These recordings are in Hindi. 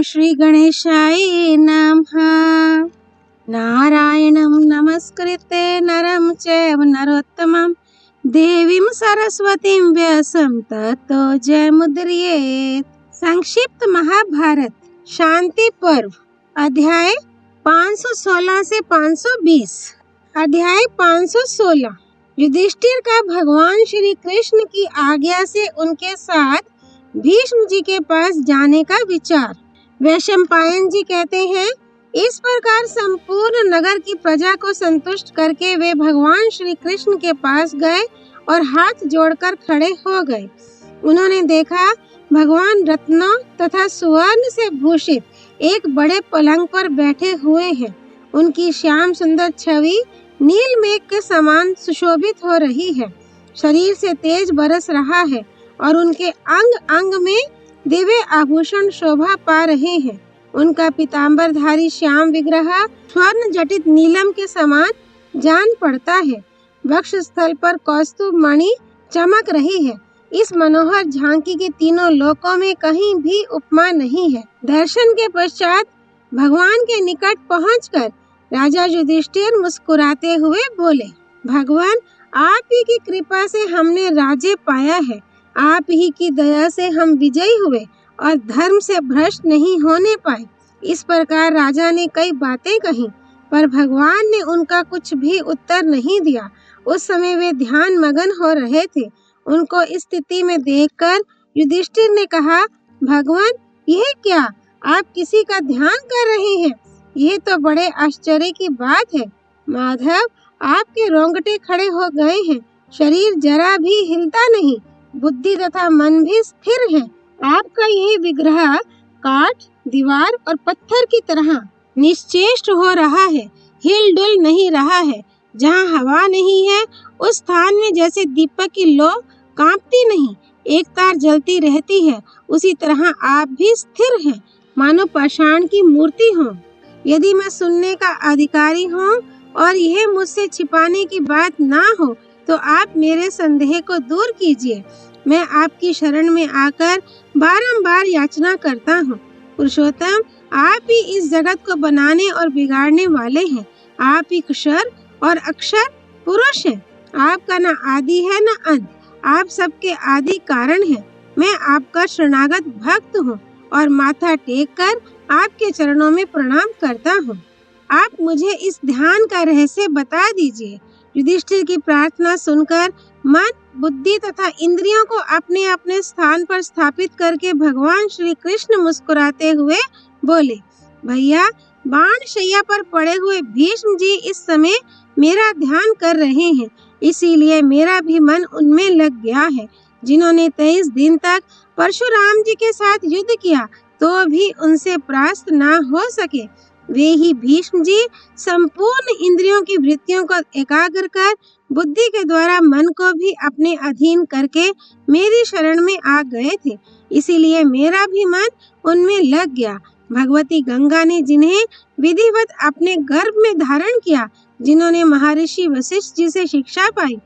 श्री गणेशाय नमः। नारायणं नमस्कृत्य नरं चैव नरोत्तमं देवीं सरस्वतीं व्यासं ततो जयमुदीरयेत्। संक्षिप्त महाभारत शांति पर्व अध्याय 516 से 520। अध्याय 516। युधिष्ठिर का भगवान श्री कृष्ण की आज्ञा से उनके साथ भीष्म जी के पास जाने का विचार। वैशंपायन जी कहते हैं, इस प्रकार संपूर्ण नगर की प्रजा को संतुष्ट करके वे भगवान श्री कृष्ण के पास गए और हाथ जोड़कर खड़े हो गए। उन्होंने देखा भगवान रत्नों तथा सुवर्ण से भूषित एक बड़े पलंग पर बैठे हुए हैं। उनकी श्याम सुंदर छवि नील मेघ के समान सुशोभित हो रही है। शरीर से तेज बरस रहा है और उनके अंग अंग में दिव्य आभूषण शोभा पा रहे हैं। उनका पीतांबरधारी श्याम विग्रह स्वर्ण जटित नीलम के समान जान पड़ता है। वक्ष स्थल पर कौस्तुभ मणि चमक रही है। इस मनोहर झांकी की तीनों लोकों में कहीं भी उपमा नहीं है। दर्शन के पश्चात भगवान के निकट पहुंचकर राजा युधिष्ठिर मुस्कुराते हुए बोले, भगवान, आप ही की कृपा से हमने राज्य पाया है। आप ही की दया से हम विजयी हुए और धर्म से भ्रष्ट नहीं होने पाए। इस प्रकार राजा ने कई बातें कही, पर भगवान ने उनका कुछ भी उत्तर नहीं दिया। उस समय वे ध्यान मगन हो रहे थे। उनको इस स्थिति में देखकर युधिष्ठिर ने कहा, भगवान, यह क्या, आप किसी का ध्यान कर रहे हैं? यह तो बड़े आश्चर्य की बात है। माधव, आपके रोंगटे खड़े हो गए हैं। शरीर जरा भी हिलता नहीं, बुद्धि तथा मन भी स्थिर है। आपका यह विग्रह काठ, दीवार और पत्थर की तरह निश्चेष्ट हो रहा है, हिल डुल नहीं रहा है। जहाँ हवा नहीं है उस स्थान में जैसे दीपक की लौ कांपती नहीं, एक तार जलती रहती है, उसी तरह आप भी स्थिर हैं, मानो पाषाण की मूर्ति हो। यदि मैं सुनने का अधिकारी हूँ और यह मुझसे छिपाने की बात ना हो तो आप मेरे संदेह को दूर कीजिए। मैं आपकी शरण में आकर बारंबार याचना करता हूँ। पुरुषोत्तम, आप ही इस जगत को बनाने और बिगाड़ने वाले हैं। आप ही क्षर और अक्षर पुरुष हैं। आपका न आदि है न अंत। आप सबके आदि कारण हैं। मैं आपका शरणागत भक्त हूँ और माथा टेक कर आपके चरणों में प्रणाम करता हूँ। आप मुझे इस ध्यान का रहस्य बता दीजिए। युधिष्ठिर की प्रार्थना सुनकर मन, बुद्धि तथा इंद्रियों को अपने अपने स्थान पर स्थापित करके भगवान श्री कृष्ण मुस्कुराते हुए बोले, भैया, बाण शैया पर पड़े हुए भीष्म जी इस समय मेरा ध्यान कर रहे हैं, इसीलिए मेरा भी मन उनमें लग गया है। जिन्होंने 23 दिन तक परशुराम जी के साथ युद्ध किया तो भी उनसे परास्त ना हो सके, वे ही भीष्म जी संपूर्ण इंद्रियों की वृत्तियों को एकाग्र कर बुद्धि के द्वारा मन को भी अपने अधीन करके मेरी शरण में आ गए थे, इसीलिए मेरा भी मन उनमें लग गया। भगवती गंगा ने जिन्हें विधिवत अपने गर्भ में धारण किया, जिन्होंने महर्षि वशिष्ठ जी से शिक्षा पाई,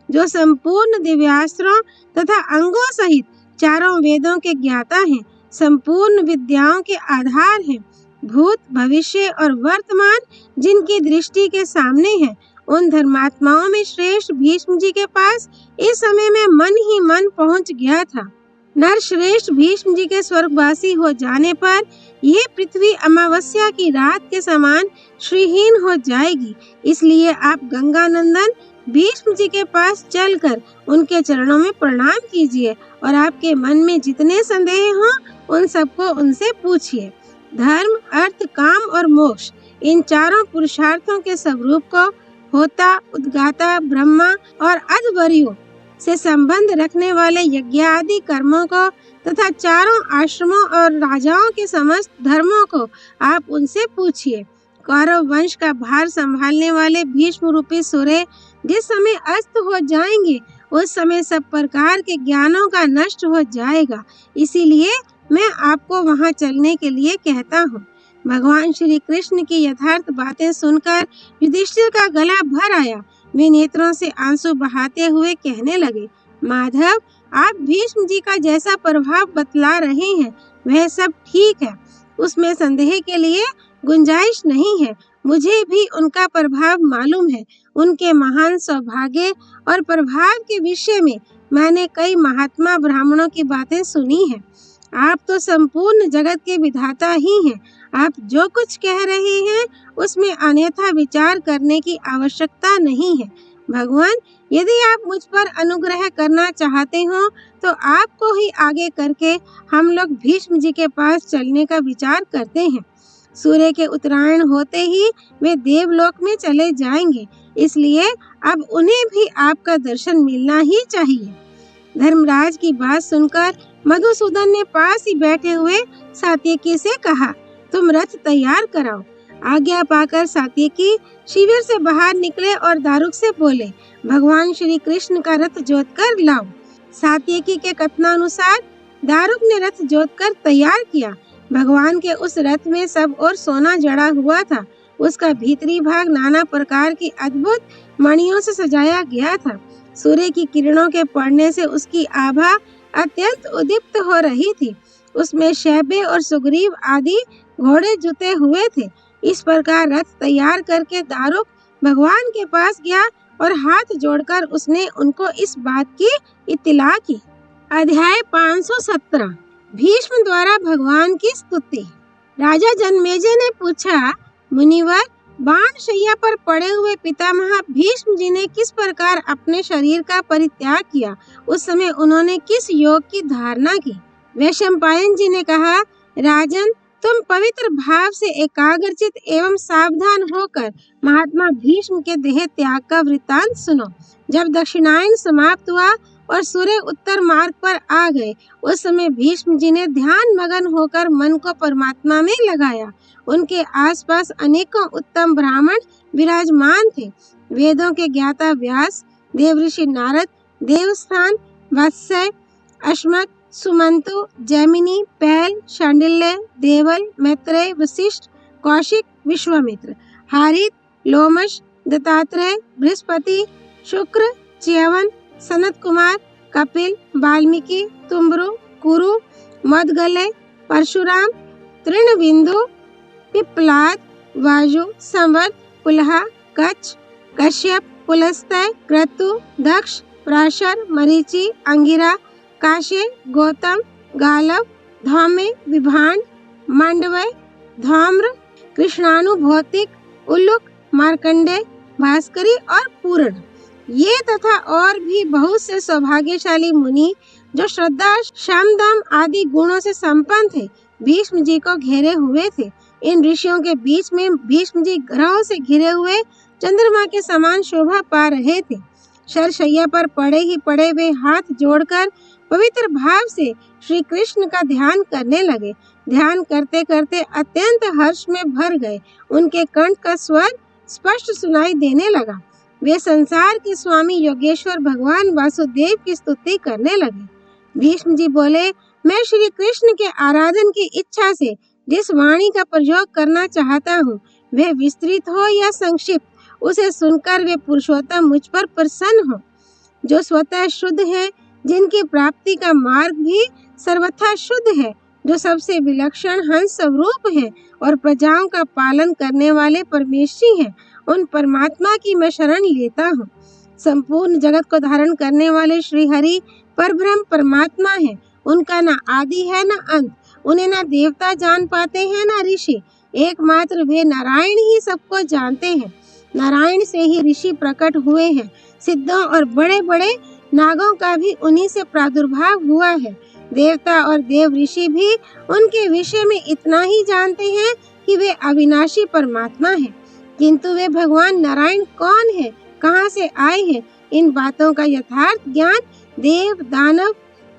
जो संपूर्ण दिव्यास्त्रों तथा अंगों सहित चारों वेदों के ज्ञाता हैं, संपूर्ण विद्याओं के आधार हैं, भूत, भविष्य और वर्तमान जिनकी दृष्टि के सामने है, उन धर्मात्माओं में श्रेष्ठ भीष्म जी के पास इस समय में मन ही मन पहुंच गया था। नर श्रेष्ठ भीष्म जी के स्वर्गवासी हो जाने पर यह पृथ्वी अमावस्या की रात के समान श्रीहीन हो जाएगी। इसलिए आप गंगानंदन भीष्म जी के पास चलकर उनके चरणों में प्रणाम कीजिए और आपके मन में जितने संदेह हों उन सबको उनसे पूछिए। धर्म, अर्थ, काम और मोक्ष, इन चारों पुरुषार्थों के स्वरूप को होता, उद्गाता, ब्रह्मा और अध्वर्यों से संबंध रखने वाले यज्ञ आदि कर्मों को तथा चारों आश्रमों और राजाओं के समस्त धर्मों को आप उनसे पूछिए। कौरव वंश का भार संभालने वाले भीष्म रूपी सूर्य जिस समय अस्त हो जाएंगे उस समय सब प्रकार के ज्ञानों का नष्ट हो जाएगा, इसीलिए मैं आपको वहां चलने के लिए कहता हूँ। भगवान श्री कृष्ण की यथार्थ बातें सुनकर युधिष्ठिर का गला भर आया। वे नेत्रों से आंसू बहाते हुए कहने लगे, माधव, आप भीष्म जी का जैसा प्रभाव बतला रहे हैं वह सब ठीक है। उसमें संदेह के लिए गुंजाइश नहीं है। मुझे भी उनका प्रभाव मालूम है। उनके महान सौभाग्य और प्रभाव के विषय में मैंने कई महात्मा ब्राह्मणों की बातें सुनी हैं। आप तो संपूर्ण जगत के विधाता ही हैं। आप जो कुछ कह रहे हैं उसमें अन्यथा विचार करने की आवश्यकता नहीं है। भगवान, यदि आप मुझ पर अनुग्रह करना चाहते हो तो आपको ही आगे करके हम लोग भीष्म जी के पास चलने का विचार करते हैं। सूर्य के उत्तरायण होते ही वे देवलोक में चले जाएंगे, इसलिए अब उन्हें भी आपका दर्शन मिलना ही चाहिए। धर्मराज की बात सुनकर मधुसूदन ने पास ही बैठे हुए सात्यकी से कहा, तुम रथ तैयार कराओ। आज्ञा पाकर सात्यकी शिविर से बाहर निकले और दारुक से बोले, भगवान श्री कृष्ण का रथ जोतकर लाओ। सात्यकी के कथनानुसार दारुक ने रथ जोतकर तैयार किया। भगवान के उस रथ में सब और सोना जड़ा हुआ था। उसका भीतरी भाग नाना प्रकार की अद्भुत मणियों से सजाया गया था। सूर्य की किरणों के पड़ने से उसकी आभा अत्यंत उद्दीप्त हो रही थी। उसमें शैब्य और सुग्रीव आदि घोड़े जुते हुए थे। इस प्रकार रथ तैयार करके दारुक भगवान के पास गया और हाथ जोड़कर उसने उनको इस बात की इत्तला की। अध्याय 517 भीष्म द्वारा भगवान की स्तुति। राजा जन्मेजय ने पूछा, मुनिवर, बाण शैया पर पड़े हुए पितामह भीष्म जी ने किस प्रकार अपने शरीर का परित्याग किया? उस समय उन्होंने किस योग की धारणा की? वैशंपायन जी ने कहा, राजन, तुम पवित्र भाव से एकाग्रचित एवं सावधान होकर महात्मा भीष्म के देह त्याग का वृत्तांत सुनो। जब दक्षिणायन समाप्त हुआ और सूर्य उत्तर मार्ग पर आ गए, उस समय भीष्म जी ने ध्यान मगन होकर मन को परमात्मा में लगाया। उनके आसपास अनेकों उत्तम ब्राह्मण विराजमान थे। वेदों के ज्ञाता व्यास, देवऋषि नारद, देवस्थान, वत्स्य, अश्मक, सुमंतु, जैमिनी, पैल, शांडिल्य, देवल, मैत्रेय, वशिष्ठ, कौशिक, विश्वामित्र, हारित, लोमश, दत्तात्रेय, बृहस्पति, शुक्र, च्यवन, सनत कुमार, कपिल, वाल्मीकि, तुम्बरु, कुरु, मदगले, परशुराम, तृणबिंदु, पिप्पलाद, वाजु, संवत, पुलहा, कच्छ, कश्यप, पुलस्त्य, क्रतु, दक्ष, पराशर, मरीचि, अंगिरा, काशे, गौतम, गालव, धौम्य, विभांड, मांडवय, धौम्र, कृष्णानु, भौतिक, उल्लुक, मार्कंडेय, भास्करी और पूर्ण, ये तथा और भी बहुत से सौभाग्यशाली मुनि जो श्रद्धा, शम, दम आदि गुणों से संपन्न थे, भीष्म जी को घेरे हुए थे। इन ऋषियों के बीच में भीष्म जी ग्रहों से घिरे हुए चंद्रमा के समान शोभा पा रहे थे। शरशैया पर पड़े ही पड़े वे हाथ जोड़कर पवित्र भाव से श्री कृष्ण का ध्यान करने लगे। ध्यान करते करते अत्यंत हर्ष में भर गए। उनके कंठ का स्वर स्पष्ट सुनाई देने लगा। वे संसार के स्वामी योगेश्वर भगवान वासुदेव की स्तुति करने लगे। भीष्म जी बोले, मैं श्री कृष्ण के आराधन की इच्छा से जिस वाणी का प्रयोग करना चाहता हूँ, वह विस्तृत हो या संक्षिप्त, उसे सुनकर वे पुरुषोत्तम मुझ पर प्रसन्न हो। जो स्वतः शुद्ध है, जिनकी प्राप्ति का मार्ग भी सर्वथा शुद्ध है, जो सबसे विलक्षण हंस स्वरूप है और प्रजाओं का पालन करने वाले परमेश्वरी हैं, उन परमात्मा की मैं शरण लेता हूँ। संपूर्ण जगत को धारण करने वाले श्री हरि परब्रह्म परमात्मा है। उनका न आदि है न अंत। उन्हें न देवता जान पाते हैं न ऋषि। एकमात्र वे नारायण ही सबको जानते हैं। नारायण से ही ऋषि प्रकट हुए हैं। सिद्धों और बड़े बड़े नागों का भी उन्हीं से प्रादुर्भाव हुआ है। देवता और देव ऋषि भी उनके विषय में इतना ही जानते हैं कि वे अविनाशी परमात्मा हैं, किंतु वे भगवान नारायण कौन है, कहाँ से आए हैं, इन बातों का यथार्थ ज्ञान देव, दानव,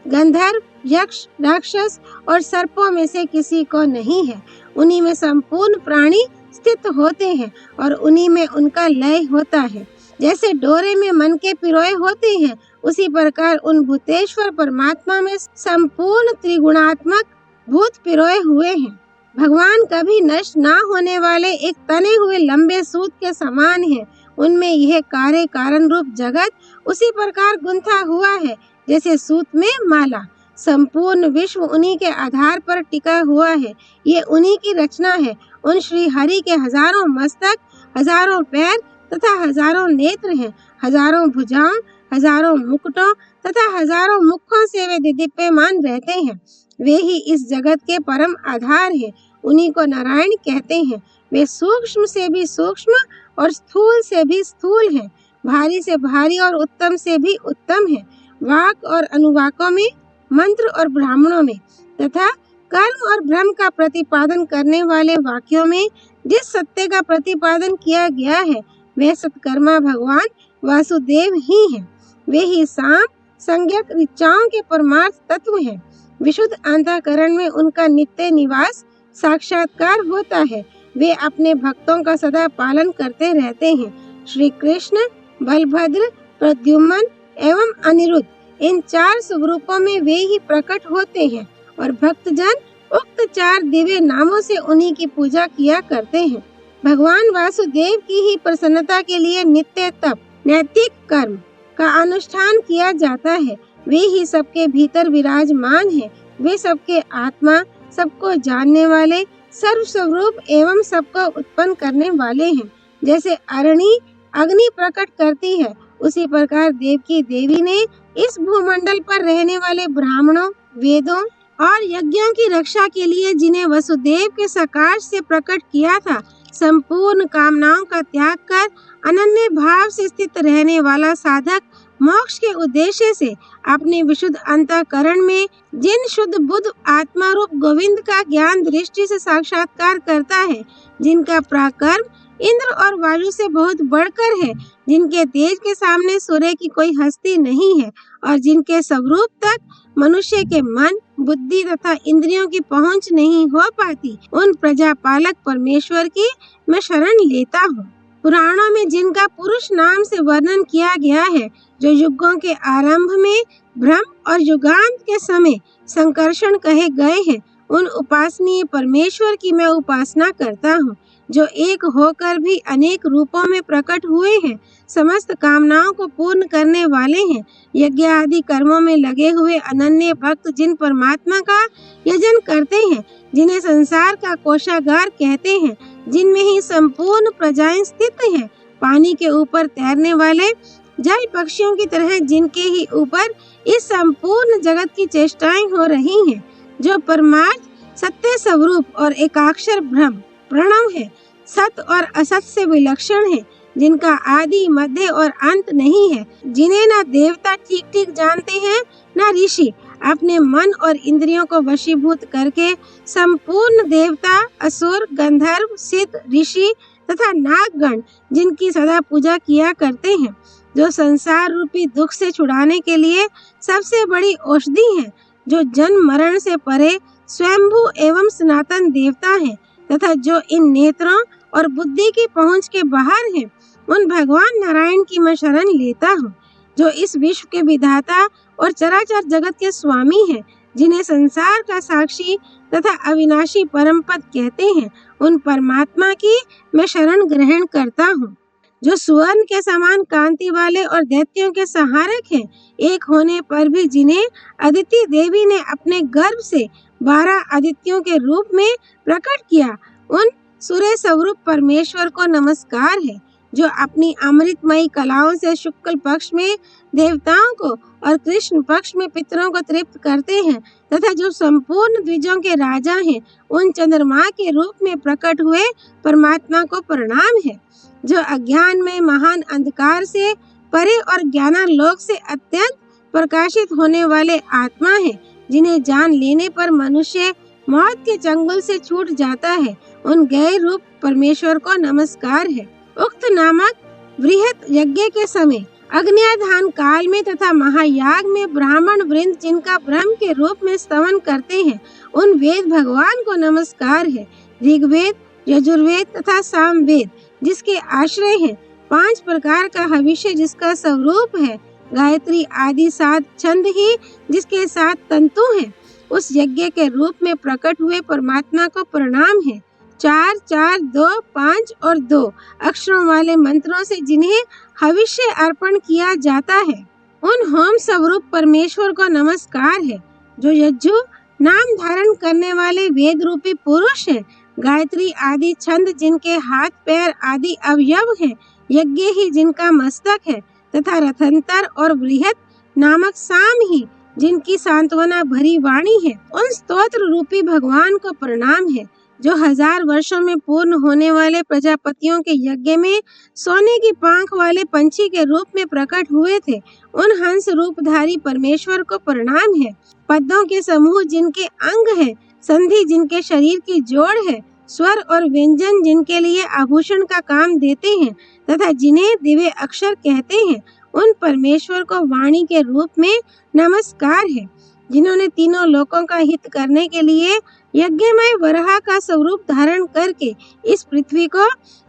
गंधर्व, यक्ष, राक्षस और सर्पों में से किसी को नहीं है। उन्हीं में संपूर्ण प्राणी स्थित होते हैं और उन्हीं में उनका लय होता है। जैसे डोरे में मन के पिरोए होते हैं, उसी प्रकार उन भूतेश्वर परमात्मा में संपूर्ण त्रिगुणात्मक भूत पिरोए हुए हैं। भगवान कभी नष्ट ना होने वाले एक तने हुए लंबे सूत के समान है। उनमें यह कार्य कारण रूप जगत उसी प्रकार गुंथा हुआ है जैसे सूत में माला। संपूर्ण विश्व उन्हीं के आधार पर टिका हुआ है। ये उन्हीं की रचना है। उन श्री हरि के हजारों मस्तक, हजारों पैर तथा हजारों नेत्र हैं। हजारों भुजाओं, हजारों मुकुटों तथा हजारों मुखों से वे दीप्यमान रहते हैं। वे ही इस जगत के परम आधार हैं। उन्हीं को नारायण कहते हैं। वे सूक्ष्म से भी सूक्ष्म और स्थूल से भी स्थूल हैं। भारी से भारी और उत्तम से भी उत्तम हैं। वाक और अनुवाकों में, मंत्र और ब्राह्मणों में तथा कर्म और ब्रह्म का प्रतिपादन करने वाले वाक्यों में जिस सत्य का प्रतिपादन किया गया है, वे सत्कर्मा भगवान वासुदेव ही हैं। वे ही साम संज्ञक ऋचाओं के परमार्थ तत्व हैं। विशुद्ध अंतःकरण में उनका नित्य निवास साक्षात्कार होता है। वे अपने भक्तों का सदा पालन करते रहते हैं। श्री कृष्ण, बलभद्र, प्रद्युम्न एवं अनिरुद्ध, इन 4 स्वरूपों में वे ही प्रकट होते हैं और भक्तजन उक्त 4 दिव्य नामों से उन्हीं की पूजा किया करते हैं। भगवान वासुदेव की ही प्रसन्नता के लिए नित्य तप, नैतिक कर्म का अनुष्ठान किया जाता है। वे ही सबके भीतर विराजमान हैं। वे सबके आत्मा, सबको जानने वाले, सर्व स्वरूप एवं सबको उत्पन्न करने वाले हैं। जैसे अरणि अग्नि प्रकट करती है, उसी प्रकार देवकी देवी ने इस भूमंडल पर रहने वाले ब्राह्मणों, वेदों और यज्ञों की रक्षा के लिए जिन्हें वसुदेव के सकाश से प्रकट किया था, संपूर्ण कामनाओं का त्याग कर अनन्य भाव से स्थित रहने वाला साधक मोक्ष के उद्देश्य से अपने विशुद्ध अंतःकरण में जिन शुद्ध बुद्ध आत्मा रूप गोविंद का ज्ञान दृष्टि से साक्षात्कार करता है, जिनका पराक्रम इंद्र और वायु से बहुत बढ़कर है, जिनके तेज के सामने सूर्य की कोई हस्ती नहीं है और जिनके स्वरूप तक मनुष्य के मन, बुद्धि तथा इंद्रियों की पहुंच नहीं हो पाती, उन प्रजापालक परमेश्वर की मैं शरण लेता हूँ। पुराणों में जिनका पुरुष नाम से वर्णन किया गया है, जो युगों के आरंभ में ब्रह्म और युगांत के समय संकर्षण कहे गए हैं, उन उपासनीय परमेश्वर की मैं उपासना करता हूँ, जो एक होकर भी अनेक रूपों में प्रकट हुए हैं, समस्त कामनाओं को पूर्ण करने वाले हैं। यज्ञ आदि कर्मों में लगे हुए अनन्य भक्त जिन परमात्मा का यजन करते हैं, जिन्हें संसार का कोषागार कहते हैं, जिनमें ही संपूर्ण प्रजाएं स्थित हैं, पानी के ऊपर तैरने वाले जल पक्षियों की तरह जिनके ही ऊपर इस संपूर्ण जगत की चेष्टाएं हो रही हैं, जो परमार्थ सत्य स्वरूप और एकाक्षर ब्रह्म प्रणव है, सत और असत से विलक्षण है, जिनका आदि मध्य और अंत नहीं है, जिन्हें ना देवता ठीक ठीक जानते हैं, ना ऋषि। अपने मन और इंद्रियों को वशीभूत करके संपूर्ण देवता, असुर, गंधर्व, सिद्ध, ऋषि तथा नागगण जिनकी सदा पूजा किया करते हैं, जो संसार रूपी दुख से छुड़ाने के लिए सबसे बड़ी औषधि है, जो जन्म मरण से परे स्वयंभू एवं सनातन देवता है तथा जो इन नेत्रों और बुद्धि की पहुंच के बाहर है, उन भगवान नारायण की मैं शरण लेता हूँ, जो इस विश्व के विधाता और चराचर जगत के स्वामी हैं, जिन्हें संसार का साक्षी तथा अविनाशी परम पद कहते हैं। उन परमात्मा की मैं शरण ग्रहण करता हूँ, जो सुवर्ण के समान कांति वाले और दैत्यों के सहारक हैं, एक होने पर भी जिन्हें अदिति देवी ने अपने गर्भ से 12 आदित्यों के रूप में प्रकट किया, उन सूर्य स्वरूप परमेश्वर को नमस्कार है, जो अपनी अमृतमयी कलाओं से शुक्ल पक्ष में देवताओं को और कृष्ण पक्ष में पितरों को तृप्त करते हैं तथा जो संपूर्ण द्विजों के राजा हैं, उन चंद्रमा के रूप में प्रकट हुए परमात्मा को प्रणाम है, जो अज्ञान में महान अंधकार से परे और ज्ञानालोक से अत्यंत प्रकाशित होने वाले आत्मा है, जिन्हें जान लेने पर मनुष्य मौत के चंगुल से छूट जाता है। उन गैर रूप परमेश्वर को नमस्कार है। उक्त नामक बृहत यज्ञ के समय अग्न्याधान काल में तथा महायाग में ब्राह्मण वृंद जिनका ब्रह्म के रूप में स्तवन करते हैं, उन वेद भगवान को नमस्कार है। ऋग्वेद, यजुर्वेद तथा सामवेद जिसके आश्रय है, 5 प्रकार का हविष्य जिसका स्वरूप है, गायत्री आदि 7 छंद ही जिसके 7 तंतु हैं, उस यज्ञ के रूप में प्रकट हुए परमात्मा को प्रणाम है। 4, 4, 2, 5 और 2 अक्षरों वाले मंत्रों से जिन्हें हविष्य अर्पण किया जाता है, उन होम स्वरूप परमेश्वर को नमस्कार है। जो यज्जु नाम धारण करने वाले वेद रूपी पुरुष हैं, गायत्री आदि छंद जिनके हाथ पैर आदि अवयव हैं, यज्ञ ही जिनका मस्तक है, तथा रथंतर और बृहत नामक साम ही जिनकी सांत्वना भरी वाणी है, उन स्तोत्र रूपी भगवान को प्रणाम है, जो 1000 वर्षों में पूर्ण होने वाले प्रजापतियों के यज्ञ में सोने की पांख वाले पंछी के रूप में प्रकट हुए थे। उन हंस रूपधारी परमेश्वर को प्रणाम है। पदों के समूह जिनके अंग है, संधि जिनके शरीर की जोड़ है, स्वर और व्यंजन जिनके लिए आभूषण का काम देते हैं तथा जिन्हें दिव्य अक्षर कहते हैं, उन परमेश्वर को वाणी के रूप में नमस्कार है, जिन्होंने तीनों लोकों का हित करने के लिए यज्ञमय वराह का स्वरूप धारण करके इस पृथ्वी को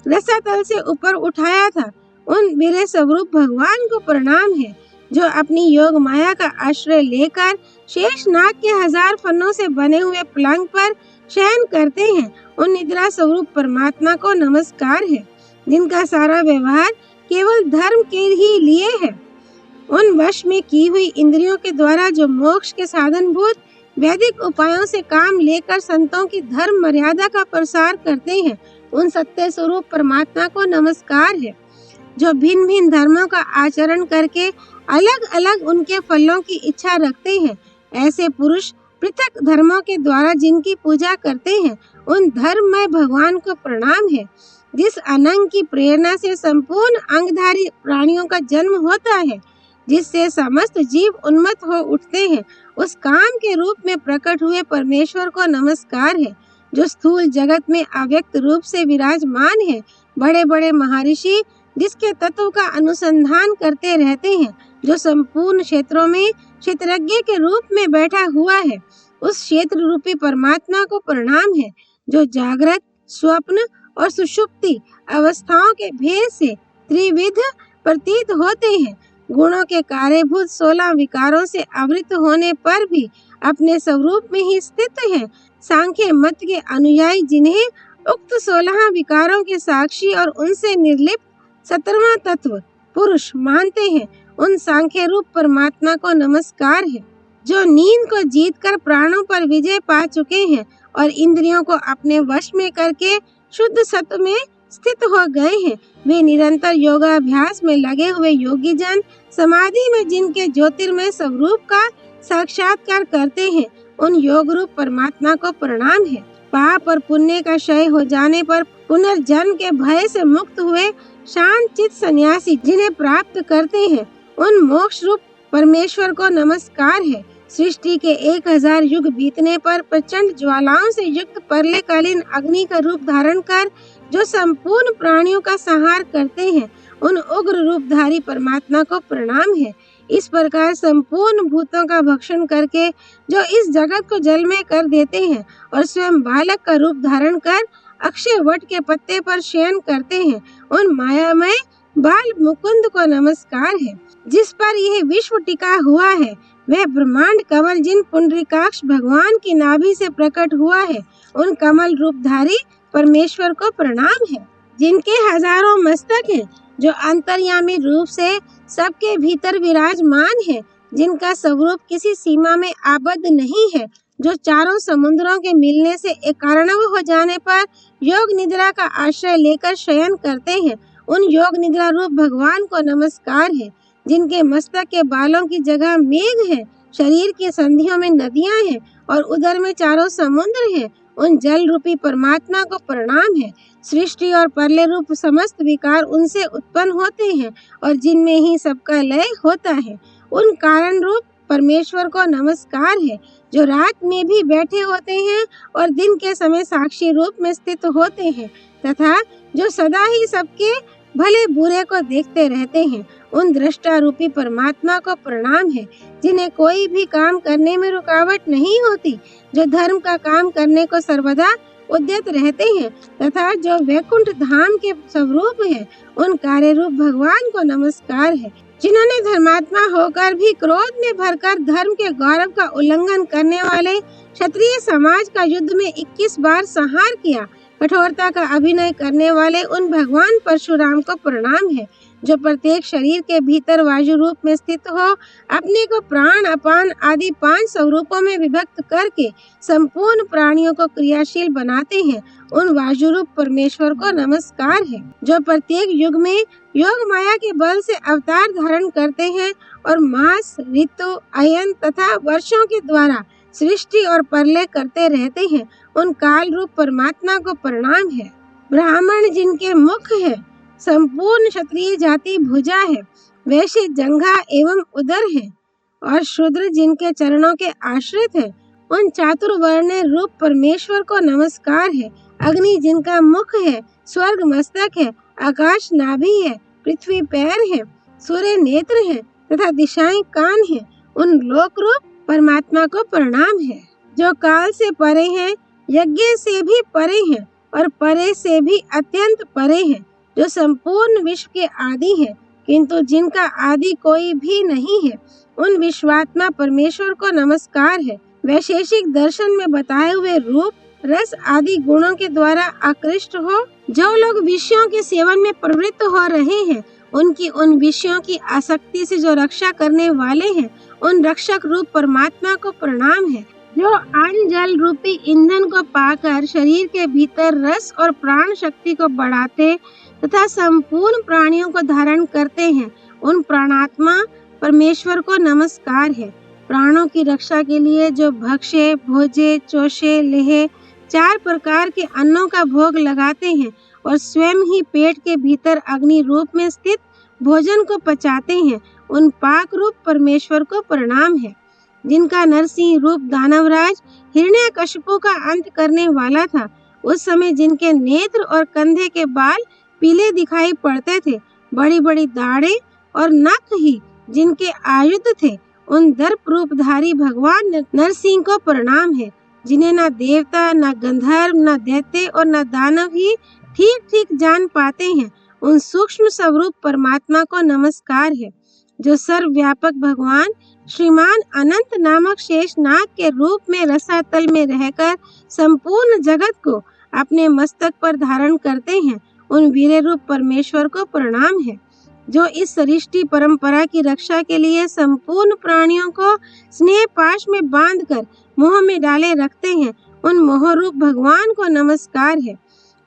रसातल से ऊपर उठाया था। उन वीर स्वरूप भगवान को प्रणाम है, जो अपनी योग माया का आश्रय लेकर शेष नाग के 1000 फनों से बने हुए पलंग पर शयन करते हैं। उन निद्रा स्वरूप परमात्मा को नमस्कार है, जिनका सारा व्यवहार केवल धर्म के ही लिए है। उन वश में की हुई इंद्रियों के द्वारा जो मोक्ष के साधनभूत वैदिक उपायों से काम लेकर संतों की धर्म मर्यादा का प्रसार करते हैं, उन सत्य स्वरूप परमात्मा को नमस्कार है, जो भिन्न भिन्न धर्मों का आचरण करके अलग अलग उनके फलों की इच्छा रखते हैं। ऐसे पुरुष पृथक धर्मों के द्वारा जिनकी पूजा करते हैं, उन धर्ममय भगवान को प्रणाम है। जिस अनंग की प्रेरणा से संपूर्ण अंगधारी प्राणियों का जन्म होता है, जिससे समस्त जीव उन्मत्त हो उठते हैं, उस काम के रूप में प्रकट हुए परमेश्वर को नमस्कार है, जो स्थूल जगत में अव्यक्त रूप से विराजमान है। बड़े बड़े महर्षि जिसके तत्व का अनुसंधान करते रहते हैं, जो संपूर्ण क्षेत्रों में क्षेत्रज्ञ के रूप में बैठा हुआ है, उस क्षेत्र रूपी परमात्मा को प्रणाम है, जो जागृत, स्वप्न और सुषुप्ति अवस्थाओं के भेद से त्रिविध प्रतीत होते हैं। गुणों के कार्यभूत 16 विकारों से आवृत होने पर भी अपने स्वरूप में ही स्थित हैं। सांख्य मत के अनुयायी जिन्हें उक्त 16 विकारों के साक्षी और उनसे निर्लिप्त 17वां तत्व पुरुष मानते हैं, उन सांख्य रूप परमात्मा को नमस्कार है, जो नींद को जीतकर प्राणों पर विजय पा चुके हैं और इंद्रियों को अपने वश में करके शुद्ध सत्व में स्थित हो गए हैं। वे निरंतर योगाभ्यास में लगे हुए योगी जन समाधि में जिनके ज्योतिर्मय स्वरूप का साक्षात्कार करते हैं, उन योग रूप परमात्मा को प्रणाम है। पाप और पुण्य का क्षय हो जाने पर पुनर्जन्म के भय से मुक्त हुए शांत चित्त सन्यासी जिन्हें प्राप्त करते हैं, उन मोक्ष रूप परमेश्वर को नमस्कार है। सृष्टि के 1000 युग बीतने पर प्रचंड ज्वालाओं से युक्त प्रलयकालीन अग्नि का रूप धारण कर जो संपूर्ण प्राणियों का संहार करते हैं, उन उग्र रूपधारी परमात्मा को प्रणाम है। इस प्रकार संपूर्ण भूतों का भक्षण करके जो इस जगत को जलमय कर देते हैं और स्वयं बालक का रूप धारण कर अक्षय वट के पत्ते पर शयन करते हैं, उन मायामय बाल मुकुंद को नमस्कार है। जिस पर यह विश्व टिका हुआ है, वह ब्रह्मांड कमल जिन पुंडरीकाक्ष भगवान की नाभि से प्रकट हुआ है, उन कमल रूपधारी परमेश्वर को प्रणाम है। जिनके हजारों मस्तक हैं, जो अंतर्यामी रूप से सबके भीतर विराजमान है, जिनका स्वरूप किसी सीमा में आबद्ध नहीं है, जो चारों समुद्रों के मिलने से एकार्णव हो जाने पर योग निद्रा का आश्रय लेकर शयन करते हैं, उन योग निद्रा रूप भगवान को नमस्कार है। जिनके मस्तक के बालों की जगह मेघ है, शरीर की संधियों में नदियां हैं और उदर में चारों समुद्र हैं, उन जल रूपी परमात्मा को प्रणाम है। सृष्टि और प्रलय रूप समस्त विकार उनसे उत्पन्न होते हैं और जिनमें ही सबका लय होता है, उन कारण रूप परमेश्वर को नमस्कार है, जो रात में भी बैठे होते हैं और दिन के समय साक्षी रूप में स्थित होते हैं तथा जो सदा ही सबके भले बुरे को देखते रहते हैं, उन दृष्टा रूपी परमात्मा को प्रणाम है। जिन्हें कोई भी काम करने में रुकावट नहीं होती, जो धर्म का काम करने को सर्वदा उद्यत रहते हैं तथा जो वैकुंठ धाम के स्वरूप है, उन कार्य रूप भगवान को नमस्कार है। जिन्होंने धर्मात्मा होकर भी क्रोध में भरकर धर्म के गौरव का उल्लंघन करने वाले क्षत्रिय समाज का युद्ध में 21 बार संहार किया, कठोरता का अभिनय करने वाले उन भगवान परशुराम को प्रणाम है, जो प्रत्येक शरीर के भीतर वायु रूप में स्थित हो अपने को प्राण, अपान आदि 5 स्वरूपों में विभक्त करके संपूर्ण प्राणियों को क्रियाशील बनाते हैं। उन वायु रूप परमेश्वर को नमस्कार है, जो प्रत्येक युग में योग माया के बल से अवतार धारण करते हैं और मास, ऋतु, अयन तथा वर्षों के द्वारा सृष्टि और प्रलय करते रहते हैं। उन काल रूप परमात्मा को प्रणाम है। ब्राह्मण जिनके मुख है, संपूर्ण क्षत्रिय जाति भुजा है, वैश्य जंघा एवं उदर है और शूद्र जिनके चरणों के आश्रित है, उन चातुर्वर्ण रूप परमेश्वर को नमस्कार है। अग्नि जिनका मुख है, स्वर्ग मस्तक है, आकाश नाभि है, पृथ्वी पैर है, सूर्य नेत्र है तथा दिशाएं कान है, उन लोक रूप परमात्मा को प्रणाम है। जो काल से परे हैं, यज्ञ से भी परे हैं और परे से भी अत्यंत परे हैं, जो संपूर्ण विश्व के आदि हैं, किंतु जिनका आदि कोई भी नहीं है, उन विश्वात्मा परमेश्वर को नमस्कार है। वैशेषिक दर्शन में बताए हुए रूप, रस आदि गुणों के द्वारा आकृष्ट हो जो लोग विषयों के सेवन में प्रवृत्त हो रहे हैं, उनकी उन विषयों की आसक्ति से जो रक्षा करने वाले हैं, उन रक्षक रूप परमात्मा को प्रणाम है। जो अन्न जल रूपी ईंधन को पाकर शरीर के भीतर रस और प्राण शक्ति को बढ़ाते तथा संपूर्ण प्राणियों को धारण करते हैं, उन प्राणात्मा परमेश्वर को नमस्कार है। प्राणों की रक्षा के लिए जो भक्ष्य, भोजे, चोषे, लेहे 4 प्रकार के अन्नों का भोग लगाते हैं और स्वयं ही पेट के भीतर अग्नि रूप में स्थित भोजन को पचाते हैं, उन पाक रूप परमेश्वर को प्रणाम है। जिनका नरसिंह रूप दानवराज हिरण्यकशिपु का अंत करने वाला था, उस समय जिनके नेत्र और कंधे के बाल पीले दिखाई पड़ते थे, बड़ी बड़ी दाढ़ें और नख ही जिनके आयुध थे, उन दर्प रूपधारी भगवान नरसिंह को प्रणाम है। जिन्हें न देवता, न गंधर्व, न दैत्य और न दानव ही ठीक ठीक जान पाते हैं, उन सूक्ष्म स्वरूप परमात्मा को नमस्कार है। जो सर्वव्यापक भगवान श्रीमान अनंत नामक शेषनाग के रूप में रसातल में रहकर संपूर्ण जगत को अपने मस्तक पर धारण करते हैं, उन वीर रूप परमेश्वर को प्रणाम है। जो इस सृष्टि परंपरा की रक्षा के लिए संपूर्ण प्राणियों को स्नेह पाश में बांधकर मोह में डाले रखते हैं, उन मोह रूप भगवान को नमस्कार है।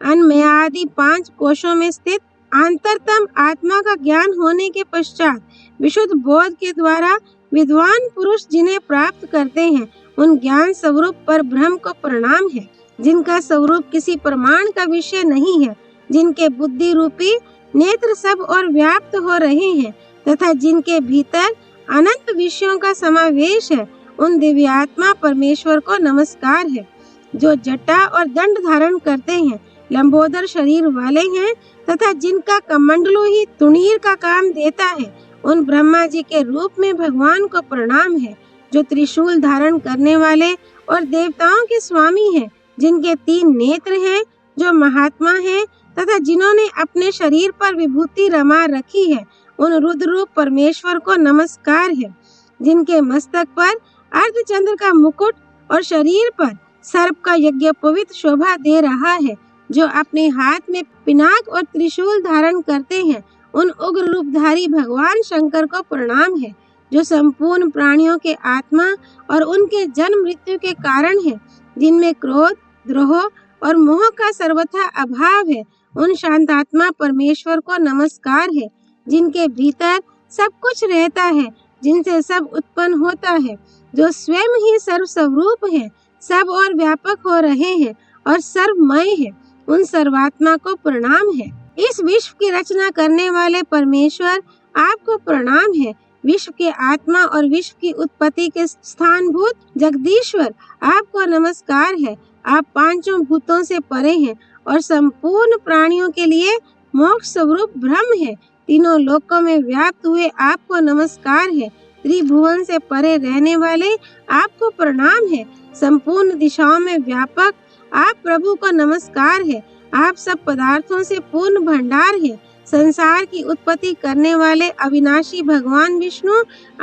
अन्नमयादि 5 कोशों में स्थित अंतरतम आत्मा का ज्ञान होने के पश्चात विशुद्ध बोध के द्वारा विद्वान पुरुष जिन्हें प्राप्त करते हैं, उन ज्ञान स्वरूप पर ब्रह्म को प्रणाम है। जिनका स्वरूप किसी प्रमाण का विषय नहीं है, जिनके बुद्धि रूपी नेत्र सब और व्याप्त हो रहे हैं तथा जिनके भीतर अनंत विषयों का समावेश है, उन दिव्यात्मा परमेश्वर को नमस्कार है। जो जटा और दंड धारण करते हैं, लंबोदर शरीर वाले हैं तथा जिनका कमंडलू ही तुणीर का काम देता है, उन ब्रह्मा जी के रूप में भगवान को प्रणाम है। जो त्रिशूल धारण करने वाले और देवताओं के स्वामी हैं, जिनके 3 नेत्र हैं, जो महात्मा हैं तथा जिन्होंने अपने शरीर पर विभूति रमा रखी है, उन रुद्र रूप परमेश्वर को नमस्कार है। जिनके मस्तक पर अर्धचंद्र का मुकुट और शरीर पर सर्प का यज्ञोपवीत शोभा दे रहा है, जो अपने हाथ में पिनाक और त्रिशूल धारण करते हैं, उन उग्र रूपधारी भगवान शंकर को प्रणाम है। जो संपूर्ण प्राणियों के आत्मा और उनके जन्म मृत्यु के कारण है, जिनमें क्रोध, द्रोह और मोह का सर्वथा अभाव है, उन शांतात्मा परमेश्वर को नमस्कार है। जिनके भीतर सब कुछ रहता है, जिनसे सब उत्पन्न होता है, जो स्वयं ही सर्व स्वरूप है, सब और व्यापक हो रहे हैं और सर्वमय है, उन सर्वात्मा को प्रणाम है। इस विश्व की रचना करने वाले परमेश्वर आपको प्रणाम है। विश्व के आत्मा और विश्व की उत्पत्ति के स्थानभूत जगदीश्वर आपको नमस्कार है। आप 5 भूतों से परे हैं और संपूर्ण प्राणियों के लिए मोक्ष स्वरूप ब्रह्म है। तीनों लोकों में व्याप्त हुए आपको नमस्कार है। त्रिभुवन से परे रहने वाले आपको प्रणाम है। संपूर्ण दिशाओं में व्यापक आप प्रभु को नमस्कार है। आप सब पदार्थों से पूर्ण भंडार है। संसार की उत्पत्ति करने वाले अविनाशी भगवान विष्णु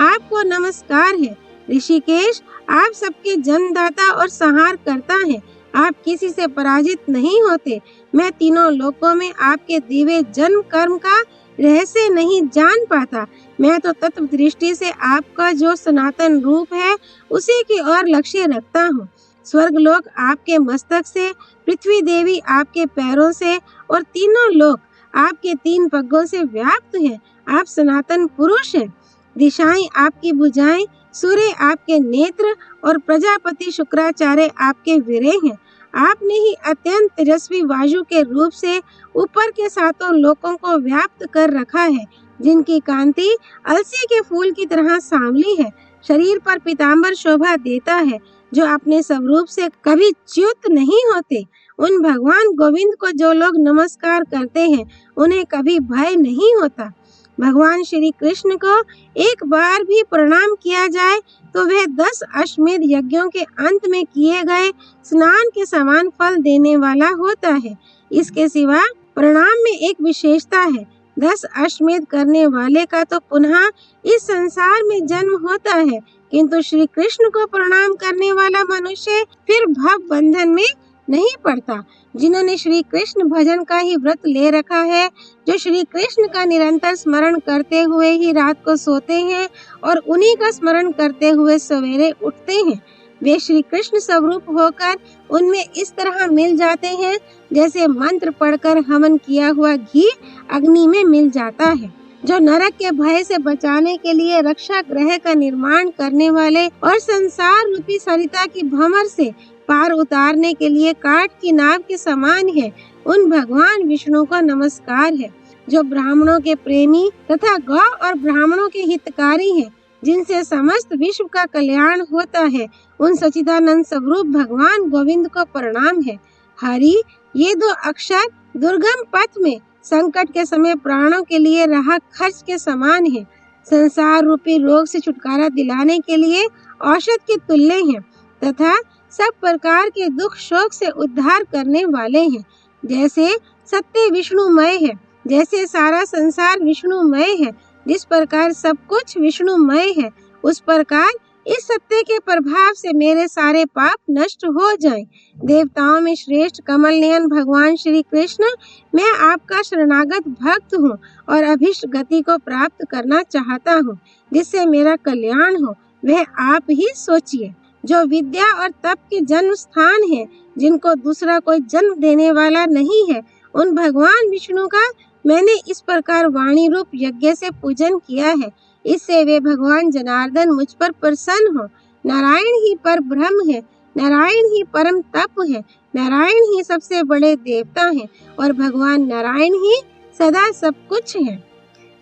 आपको नमस्कार है। ऋषिकेश आप सबके जन्मदाता और संहार करता है। आप किसी से पराजित नहीं होते। मैं तीनों लोकों में आपके दिव्य जन्म कर्म का रहस्य नहीं जान पाता। मैं तो तत्व दृष्टि से आपका जो सनातन रूप है उसी की ओर लक्ष्य रखता हूँ। स्वर्ग लोक आपके मस्तक से, पृथ्वी देवी आपके पैरों से और तीनों लोक आपके 3 पगों से व्याप्त हैं। आप सनातन पुरुष हैं। दिशाएं आपकी भुजाएं, सूर्य आपके नेत्र और प्रजापति शुक्राचार्य आपके विरह हैं। आपने ही अत्यंत तेजस्वी वायु के रूप से ऊपर के 7 लोकों को व्याप्त कर रखा है, जिनकी कांति अलसी के फूल की तरह सांवली है। शरीर पर पीतांबर शोभा देता है, जो अपने स्वरूप से कभी च्युत नहीं होते। उन भगवान गोविंद को जो लोग नमस्कार करते हैं, उन्हें कभी भय नहीं होता। भगवान श्री कृष्ण को एक बार भी प्रणाम किया जाए तो वह 10 अश्वमेध यज्ञों के अंत में किए गए स्नान के समान फल देने वाला होता है। इसके सिवा प्रणाम में एक विशेषता है। 10 अश्वमेध करने वाले का तो पुनः इस संसार में जन्म होता है, किंतु श्री कृष्ण को प्रणाम करने वाला मनुष्य फिर भव बंधन में नहीं पड़ता। जिन्होंने श्री कृष्ण भजन का ही व्रत ले रखा है, जो श्री कृष्ण का निरंतर स्मरण करते हुए ही रात को सोते हैं और उन्हीं का स्मरण करते हुए सवेरे उठते हैं, वे श्री कृष्ण स्वरूप होकर उनमें इस तरह मिल जाते हैं जैसे मंत्र पढ़कर हवन किया हुआ घी अग्नि में मिल जाता है। जो नरक के भय से बचाने के लिए रक्षा ग्रह का निर्माण करने वाले और संसार रूपी सरिता की भंवर से पार उतारने के लिए काठ की नाव के समान है, उन भगवान विष्णु को नमस्कार है। जो ब्राह्मणों के प्रेमी तथा गौ और ब्राह्मणों के हितकारी हैं, जिनसे समस्त विश्व का कल्याण होता है, उन सच्चिदानंद स्वरूप भगवान गोविंद को प्रणाम है। हरि, ये 2 अक्षर दुर्गम पथ में संकट के समय प्राणों के लिए राह खर्च के समान है। संसार रूपी रोग से छुटकारा दिलाने के लिए औषध के तुल्य हैं तथा सब प्रकार के दुख शोक से उद्धार करने वाले हैं। जैसे सत्य विष्णुमय है, जैसे सारा संसार विष्णुमय है, जिस प्रकार सब कुछ विष्णुमय है, उस प्रकार इस सत्य के प्रभाव से मेरे सारे पाप नष्ट हो जाएं। देवताओं में श्रेष्ठ कमल नयन भगवान श्री कृष्ण, मैं आपका शरणागत भक्त हूँ और अभिष्ट गति को प्राप्त करना चाहता हूँ, जिससे मेरा कल्याण हो, वह आप ही सोचिए। जो विद्या और तप के जन्म स्थान है, जिनको दूसरा कोई जन्म देने वाला नहीं है, उन भगवान विष्णु का मैंने इस प्रकार वाणी रूप यज्ञ से पूजन किया है। इससे वे भगवान जनार्दन मुझ पर प्रसन्न हो। नारायण ही पर ब्रह्म है, नारायण ही परम तप है, नारायण ही सबसे बड़े देवता हैं और भगवान नारायण ही सदा सब कुछ है।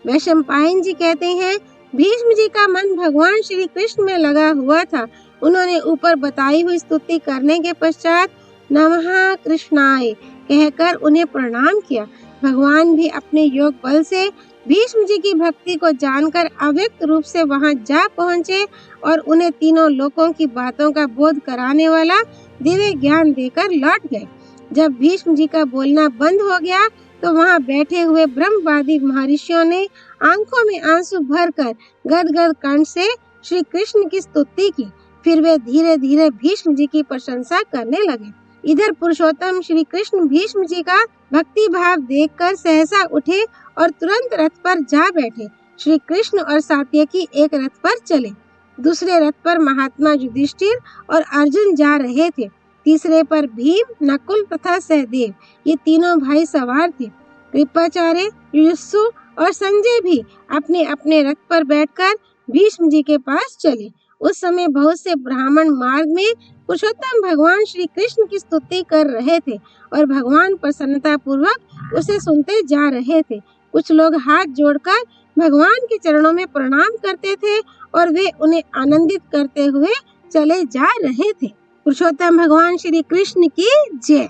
वैशंपायन जी कहते हैं, भीष्म जी का मन भगवान श्री कृष्ण में लगा हुआ था। उन्होंने ऊपर बताई हुई स्तुति करने के पश्चात नमः कृष्णाय कहकर उन्हें प्रणाम किया। भगवान भी अपने योग बल से भीष्म जी की भक्ति को जानकर अव्यक्त रूप से वहां जा पहुंचे और उन्हें तीनों लोकों की बातों का बोध कराने वाला दिव्य ज्ञान देकर लौट गए। जब भीष्म जी का बोलना बंद हो गया तो वहां बैठे हुए ब्रह्मवादी महर्षियों ने आंखों में आंसू भरकर गदगद कंठ से श्री कृष्ण की स्तुति की। फिर वे धीरे धीरे भीष्म जी की प्रशंसा करने लगे। इधर पुरुषोत्तम श्री कृष्ण भीष्म जी का भक्ति भाव देखकर सहसा उठे और तुरंत रथ पर जा बैठे। श्री कृष्ण और सात्यकी एक रथ पर चले। दूसरे रथ पर महात्मा युधिष्ठिर और अर्जुन जा रहे थे। तीसरे पर भीम, नकुल तथा सहदेव, ये तीनों भाई सवार थे। कृपाचार्य, युयुत्सु और संजय भी अपने अपने रथ पर बैठकर भीष्म जी के पास चले। उस समय बहुत से ब्राह्मण मार्ग में पुरुषोत्तम भगवान श्री कृष्ण की स्तुति कर रहे थे और भगवान प्रसन्नता पूर्वक उसे सुनते जा रहे थे। कुछ लोग हाथ जोड़कर भगवान के चरणों में प्रणाम करते थे और वे उन्हें आनंदित करते हुए चले जा रहे थे। पुरुषोत्तम भगवान श्री कृष्ण की जय।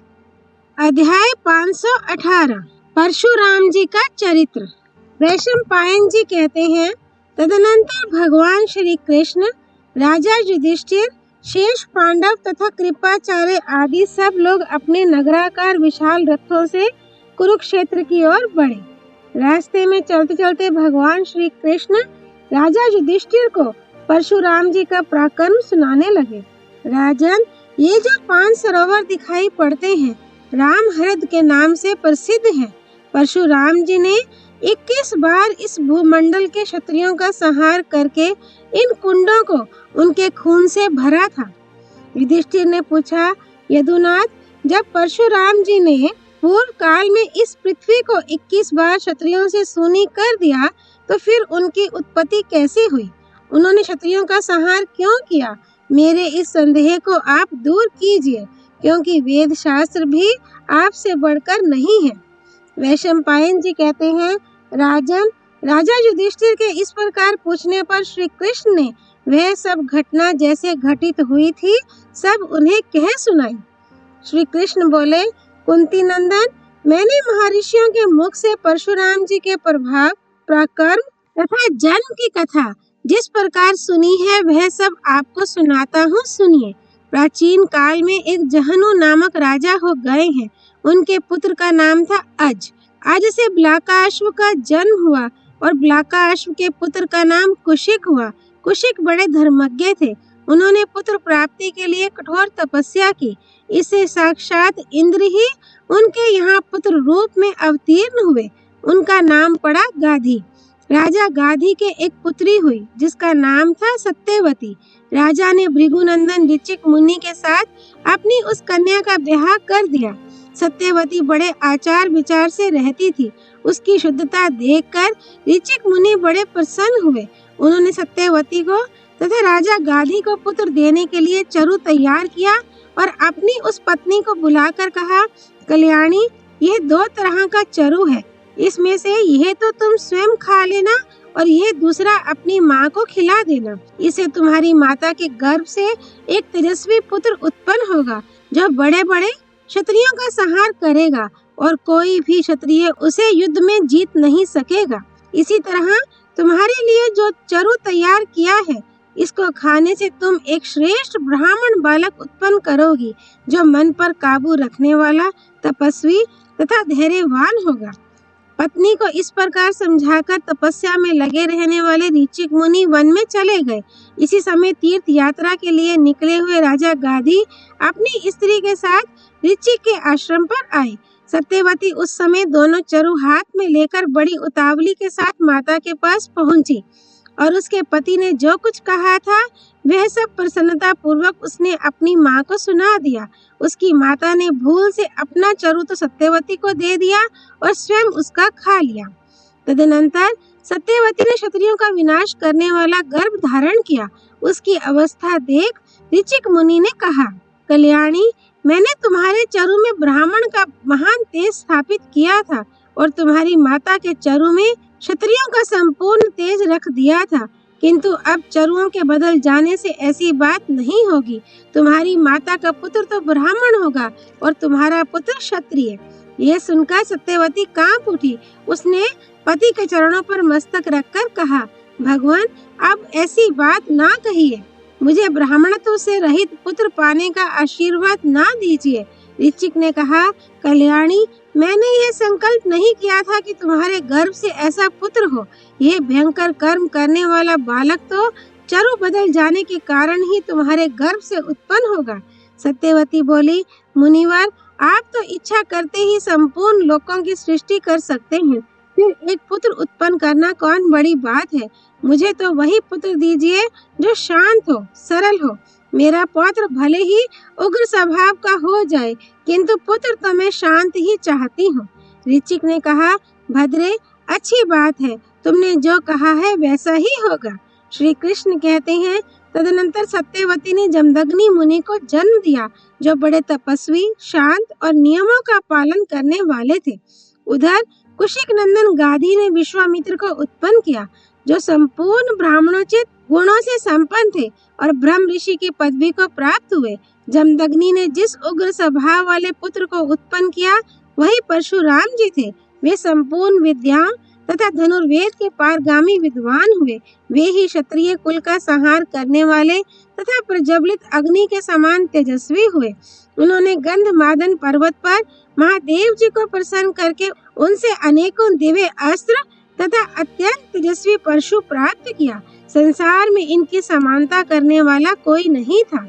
अध्याय 518 परशुराम जी का चरित्र। वैशंपायन जी कहते हैं, तदनंतर भगवान श्री कृष्ण, राजा युधिष्ठिर, शेष पांडव तथा कृपाचार्य आदि सब लोग अपने नगराकार विशाल रथों से कुरुक्षेत्र की ओर बढ़े। रास्ते में चलते चलते भगवान श्री कृष्ण राजा युधिष्ठिर को परशुराम जी का पराक्रम सुनाने लगे। राजन, ये जो 5 सरोवर दिखाई पड़ते हैं राम हृद के नाम से प्रसिद्ध हैं। परशुराम जी ने 21 बार इस भूमंडल के क्षत्रियों का संहार करके इन कुंडों को उनके खून से भरा था। युधिष्ठिर ने पूछा, यदुनाथ, जब परशुराम जी ने पूर्व काल में इस पृथ्वी को 21 बार क्षत्रियों से सूनी कर दिया तो फिर उनकी उत्पत्ति कैसे हुई? उन्होंने क्षत्रियों का संहार क्यों किया? मेरे इस संदेह को आप दूर कीजिए, क्योंकि वेद शास्त्र भी आपसे बढ़कर नहीं है। वैशंपायन जी कहते हैं, राजन, राजा युधिष्ठिर के इस प्रकार पूछने पर श्री कृष्ण ने वह सब घटना जैसे घटित हुई थी सब उन्हें कह सुनाई। श्री कृष्ण बोले, कुंती नंदन, मैंने महर्षियों के मुख से परशुराम जी के प्रभाव, पराक्रम तथा जन्म की कथा जिस प्रकार सुनी है वह सब आपको सुनाता हूँ, सुनिए। प्राचीन काल में एक जहनु नामक राजा हो गए हैं। उनके पुत्र का नाम था अज। अज से ब्लाकाश्व का जन्म हुआ और ब्लाकाश्व के पुत्र का नाम कुशिक हुआ। कुशिक बड़े धर्मज्ञ थे। उन्होंने पुत्र प्राप्ति के लिए कठोर तपस्या की। इससे साक्षात इंद्र ही उनके यहाँ पुत्र रूप में अवतीर्ण हुए। उनका नाम पड़ा गाधी। राजा गाधी के एक पुत्री हुई जिसका नाम था सत्यवती। राजा ने भृगुनंदन ऋचिक मुनि के साथ अपनी उस कन्या का ब्याह कर दिया। सत्यवती बड़े आचार विचार से रहती थी। उसकी शुद्धता देखकर ऋचिक मुनि बड़े प्रसन्न हुए। उन्होंने सत्यवती को तथा राजा गाधी को पुत्र देने के लिए चरु तैयार किया और अपनी उस पत्नी को बुलाकर कहा, कल्याणी, यह 2 तरह का चरु है। इसमें से यह तो तुम स्वयं खा लेना और यह दूसरा अपनी माँ को खिला देना। इसे तुम्हारी माता के गर्भ से एक तेजस्वी पुत्र उत्पन्न होगा जो बड़े बड़े क्षत्रियों का संहार करेगा और कोई भी क्षत्रिय उसे युद्ध में जीत नहीं सकेगा। इसी तरह तुम्हारे लिए जो चरु तैयार किया है, इसको खाने से तुम एक श्रेष्ठ ब्राह्मण बालक उत्पन्न करोगी जो मन पर काबू रखने वाला, तपस्वी तथा धैर्यवान होगा। पत्नी को इस प्रकार समझाकर तपस्या में लगे रहने वाले ऋचिक मुनि वन में चले गए। इसी समय तीर्थ यात्रा के लिए निकले हुए राजा गाधी अपनी स्त्री के साथ ऋचिक के आश्रम पर आए। सत्यवती उस समय दोनों चरु हाथ में लेकर बड़ी उतावली के साथ माता के पास पहुंची और उसके पति ने जो कुछ कहा था वह सब प्रसन्नता पूर्वक उसने अपनी माँ को सुना दिया। उसकी माता ने भूल से अपना चरु तो सत्यवती को दे दिया और स्वयं उसका खा लिया। तदनंतर सत्यवती ने क्षत्रियों का विनाश करने वाला गर्भ धारण किया। उसकी अवस्था देख ऋचिक मुनि ने कहा, कल्याणी, मैंने तुम्हारे चरु में ब्राह्मण का महान तेज स्थापित किया था और तुम्हारी माता के चरु में क्षत्रियों का संपूर्ण तेज रख दिया था, किंतु अब चरुओं के बदल जाने से ऐसी बात नहीं होगी। तुम्हारी माता का पुत्र तो ब्राह्मण होगा और तुम्हारा पुत्र क्षत्रिय। यह सुनकर सत्यवती कांप उठी। उसने पति के चरणों पर मस्तक रखकर कहा, भगवान, अब ऐसी बात ना कहिए। मुझे ब्राह्मणत्व से रहित पुत्र पाने का आशीर्वाद ना दीजिए। ऋचिक ने कहा, कल्याणी, मैंने यह संकल्प नहीं किया था कि तुम्हारे गर्भ से ऐसा पुत्र हो। यह भयंकर कर्म करने वाला बालक तो चरु बदल जाने के कारण ही तुम्हारे गर्भ से उत्पन्न होगा। सत्यवती बोली, मुनिवर, आप तो इच्छा करते ही संपूर्ण लोकों की सृष्टि कर सकते हैं, फिर एक पुत्र उत्पन्न करना कौन बड़ी बात है। मुझे तो वही पुत्र दीजिए जो शांत हो, सरल हो। मेरा पौत्र भले ही उग्र स्वभाव का हो जाए, किंतु पुत्र तो मैं शांत ही चाहती हूँ। ऋचिक ने कहा, भद्रे, अच्छी बात है, तुमने जो कहा है वैसा ही होगा। श्री कृष्ण कहते हैं, तदनंतर सत्यवती ने जमदग्नि मुनि को जन्म दिया जो बड़े तपस्वी, शांत और नियमों का पालन करने वाले थे। उधर कुशिक नंदन गाधी ने विश्वामित्र को उत्पन्न किया जो संपूर्ण ब्राह्मणोचित गुणों से संपन्न थे और ब्रह्म ऋषि की पदवी को प्राप्त हुए। जमदग्नि ने जिस उग्र स्वभाव वाले पुत्र को उत्पन्न किया वही परशुराम जी थे। वे संपूर्ण विद्याओं तथा धनुर्वेद के पारगामी विद्वान हुए। वे ही क्षत्रिय कुल का संहार करने वाले तथा प्रज्वलित अग्नि के समान तेजस्वी हुए। उन्होंने गंधमादन पर्वत पर महादेव जी को प्रसन्न करके उनसे अनेकों दिव्य अस्त्र तथा अत्यंत तेजस्वी परशु प्राप्त किया। संसार में इनकी समानता करने वाला कोई नहीं था।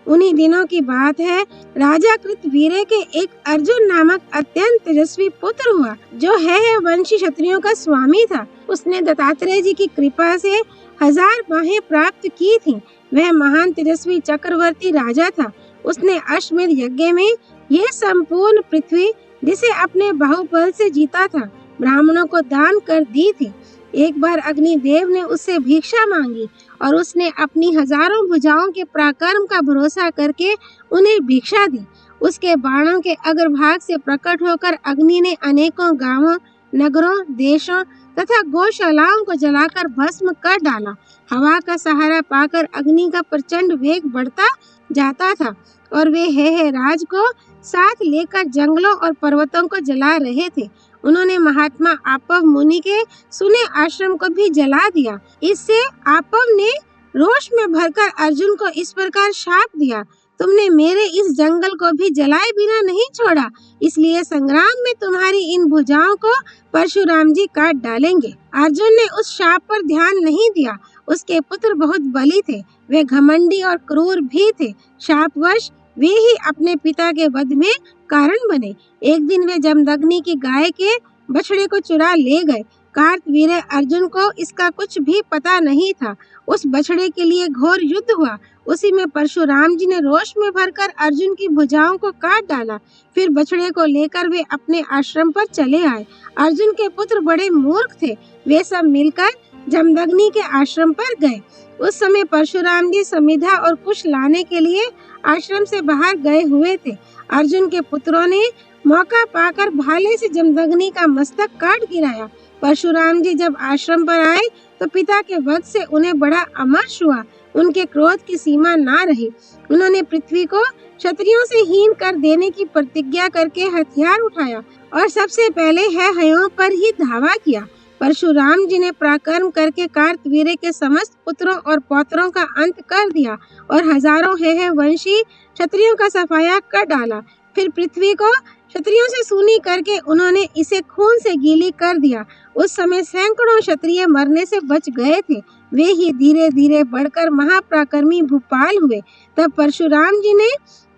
उन्हीं दिनों की बात है, राजा कृतवीर्य के एक अर्जुन नामक अत्यंत तेजस्वी पुत्र हुआ, जो है वंशी क्षत्रियों का स्वामी था। उसने दत्तात्रेय जी की कृपा से 1000 बाहें प्राप्त की थीं। वह महान तेजस्वी चक्रवर्ती राजा था। उसने अश्वमेध यज्ञ में यह संपूर्ण पृथ्वी, जिसे अपने बाहुबल से जीता था, ब्राह्मणों को दान कर दी थी। एक बार अग्निदेव ने उससे भिक्षा मांगी और उसने अपनी हजारों भुजाओं के पराक्रम का भरोसा करके उन्हें भिक्षा दी। उसके बाणों के अग्रभाग से प्रकट होकर अग्नि ने अनेकों गांवों, नगरों, देशों तथा गौशालाओं को जलाकर भस्म कर डाला। हवा का सहारा पाकर अग्नि का प्रचंड वेग बढ़ता जाता था और वे हे राज को साथ लेकर जंगलों और पर्वतों को जला रहे थे। उन्होंने महात्मा आपव मुनि के सुने आश्रम को भी जला दिया। इससे आपव ने रोष में भरकर अर्जुन को इस प्रकार शाप दिया, तुमने मेरे इस जंगल को भी जलाए बिना नहीं छोड़ा, इसलिए संग्राम में तुम्हारी इन भुजाओं को परशुराम जी काट डालेंगे। अर्जुन ने उस शाप पर ध्यान नहीं दिया। उसके पुत्र बहुत बली थे, वे घमंडी और क्रूर भी थे। शापवश वे ही अपने पिता के वध में कारण बने। एक दिन वे जमदग्नि की गाय के बछड़े को चुरा ले गए। कार्तवीर्य अर्जुन को इसका कुछ भी पता नहीं था। उस बछड़े के लिए घोर युद्ध हुआ। उसी में परशुराम जी ने रोष में भरकर अर्जुन की भुजाओं को काट डाला। फिर बछड़े को लेकर वे अपने आश्रम पर चले आए। अर्जुन के पुत्र बड़े मूर्ख थे। वे सब मिलकर जमदग्नि के आश्रम पर गए। उस समय परशुराम जी समिधा और कुश लाने के लिए आश्रम से बाहर गए हुए थे। अर्जुन के पुत्रों ने मौका पाकर भाले से जमदग्नि का मस्तक काट गिराया। परशुराम जी जब आश्रम पर आए तो पिता के वध से उन्हें बड़ा अमर्ष हुआ। उनके क्रोध की सीमा ना रही। उन्होंने पृथ्वी को क्षत्रियों से हीन कर देने की प्रतिज्ञा करके हथियार उठाया और सबसे पहले हयों पर ही धावा किया। परशुराम जी ने पराक्रम करके कार्तवीर्य के समस्त पुत्रों और पौत्रों का अंत कर दिया और हजारों वंशी क्षत्रियों का सफाया कर डाला। फिर पृथ्वी को क्षत्रियों से सूनी करके उन्होंने इसे खून से गीली कर दिया। उस समय सैकड़ों क्षत्रिय मरने से बच गए थे। वे ही धीरे धीरे बढ़कर महापराक्रमी भूपाल हुए। तब परशुराम जी ने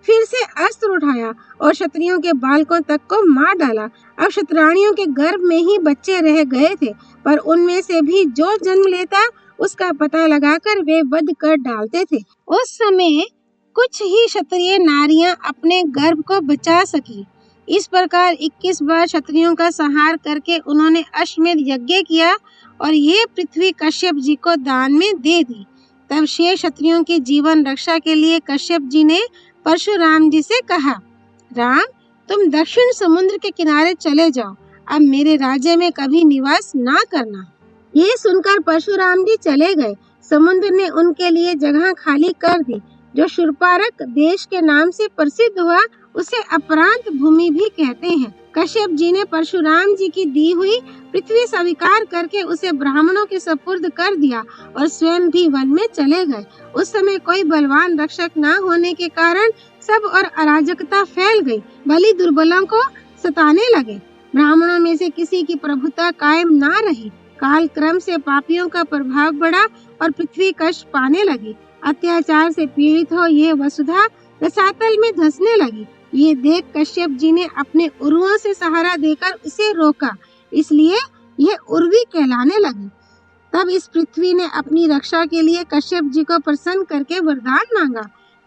फिर से अस्त्र उठाया और क्षत्रियों के बालकों तक को मार डाला। अब क्षत्राणियों के गर्भ में ही बच्चे रह गए थे, पर उनमें से भी जो जन्म लेता उसका पता लगाकर वे वध कर डालते थे। उस समय कुछ ही क्षत्रिय नारियां अपने गर्भ को बचा सकी। इस प्रकार 21 बार क्षत्रियों का संहार करके उन्होंने अश्वमेध यज्ञ किया और ये पृथ्वी कश्यप जी को दान में दे दी। तब शेष क्षत्रियों की जीवन रक्षा के लिए कश्यप जी ने परशुराम जी से कहा, राम, तुम दक्षिण समुद्र के किनारे चले जाओ, अब मेरे राज्य में कभी निवास ना करना। ये सुनकर परशुराम जी चले गए। समुद्र ने उनके लिए जगह खाली कर दी। जो शूरपारक देश के नाम से प्रसिद्ध हुआ, उसे अपरांत भूमि भी कहते हैं। कश्यप जी ने परशुराम जी की दी हुई पृथ्वी स्वीकार करके उसे ब्राह्मणों के सपुर्द कर दिया और स्वयं भी वन में चले गए। उस समय कोई बलवान रक्षक न होने के कारण सब और अराजकता फैल गई। बलि दुर्बलों को सताने लगे। ब्राह्मणों में से किसी की प्रभुता कायम ना रही। काल क्रम से पापियों का प्रभाव बढ़ा और पृथ्वी कष्ट पाने लगी। अत्याचार से पीड़ित हो यह वसुधा रसातल में धंसने लगी। ये देख कश्यप जी ने अपने उरुओं से सहारा देकर उसे रोका, इसलिए यह उर्वी कहलाने लगी। तब इस पृथ्वी ने अपनी रक्षा के लिए कश्यप जी को प्रसन्न करके वरदान मांगा,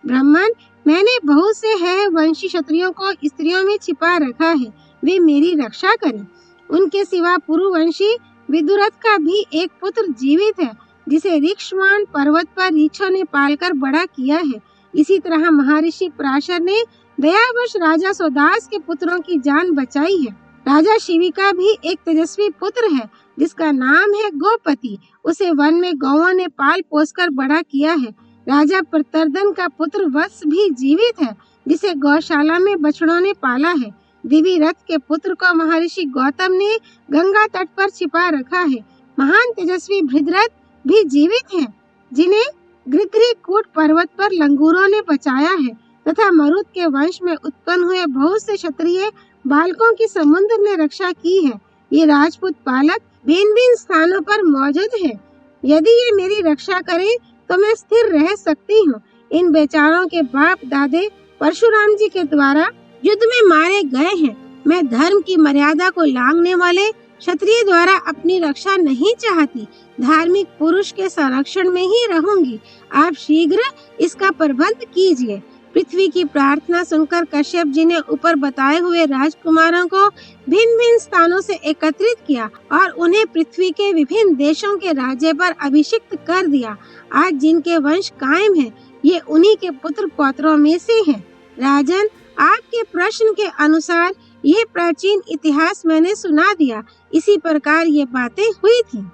ब्राह्मण, मैंने बहुत से वंशी क्षत्रियों को स्त्रियों में छिपा रखा है, वे मेरी रक्षा करें। उनके सिवा पुरुवंशी विदुरथ का भी एक पुत्र जीवित है, जिसे ऋक्षवान पर्वत पर ऋक्षों ने पालकर बड़ा किया है। इसी तरह महर्षि पराशर ने दयावश राजा सौदास के पुत्रों की जान बचाई है। राजा शिवी का भी एक तेजस्वी पुत्र है, जिसका नाम है गोपति। उसे वन में गौओं ने पाल पोसकर बड़ा किया है। राजा प्रतर्दन का पुत्र वत्स भी जीवित है, जिसे गौशाला में बछड़ों ने पाला है। दिवि रथ के पुत्र को महर्षि गौतम ने गंगा तट पर छिपा रखा है। महान तेजस्वी भृदरथ भी जीवित हैं, जिन्हें गृध्रीकूट पर्वत पर लंगूरों ने बचाया है, तथा मरुत के वंश में उत्पन्न हुए बहुत से क्षत्रिय बालकों की समुद्र ने रक्षा की है। ये राजपूत बालक भिन्न भिन्न स्थानों पर मौजूद हैं। यदि ये मेरी रक्षा करें तो मैं स्थिर रह सकती हूँ। इन बेचारों के बाप दादे परशुराम जी के द्वारा युद्ध में मारे गए हैं। मैं धर्म की मर्यादा को लांघने वाले क्षत्रिय द्वारा अपनी रक्षा नहीं चाहती। धार्मिक पुरुष के संरक्षण में ही रहूंगी। आप शीघ्र इसका प्रबंध कीजिए। पृथ्वी की प्रार्थना सुनकर कश्यप जी ने ऊपर बताए हुए राजकुमारों को भिन्न भिन्न स्थानों से एकत्रित किया और उन्हें पृथ्वी के विभिन्न देशों के राज्य पर अभिषिक्त कर दिया। आज जिनके वंश कायम है, ये उन्हीं के पुत्र पौत्रों में से हैं। राजन, आपके प्रश्न के अनुसार यह प्राचीन इतिहास मैंने सुना दिया। इसी प्रकार ये बातें हुई थी।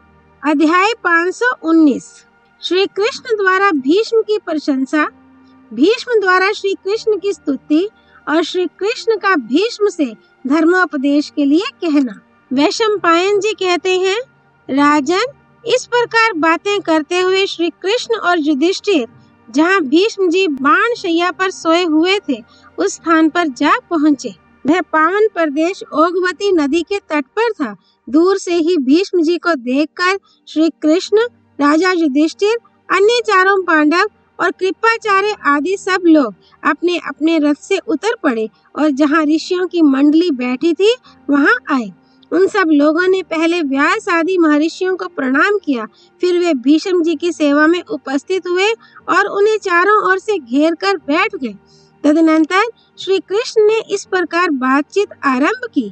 अध्याय 519। श्री कृष्ण द्वारा भीष्म की प्रशंसा, भीष्म द्वारा श्री कृष्ण की स्तुति और श्री कृष्ण का भीष्म से धर्मोपदेश के लिए कहना। वैशंपायन जी कहते हैं, राजन, इस प्रकार बातें करते हुए श्री कृष्ण और युधिष्ठिर जहाँ भीष्म जी बाण शैया पर सोए हुए थे उस स्थान पर जा पहुँचे। वह पावन प्रदेश ओगवती नदी के तट पर था। दूर से ही भीष्म जी को देखकर श्री कृष्ण, राजा युधिष्ठिर, अन्य चारों पांडव और कृपाचार्य आदि सब लोग अपने अपने रथ से उतर पड़े और जहाँ ऋषियों की मंडली बैठी थी वहाँ आए। उन सब लोगों ने पहले व्यास आदि महर्षियों को प्रणाम किया। फिर वे भीष्म जी की सेवा में उपस्थित हुए और उन्हें चारों ओर से घेर कर बैठ गए। तदनंतर श्री कृष्ण ने इस प्रकार बातचीत आरंभ की।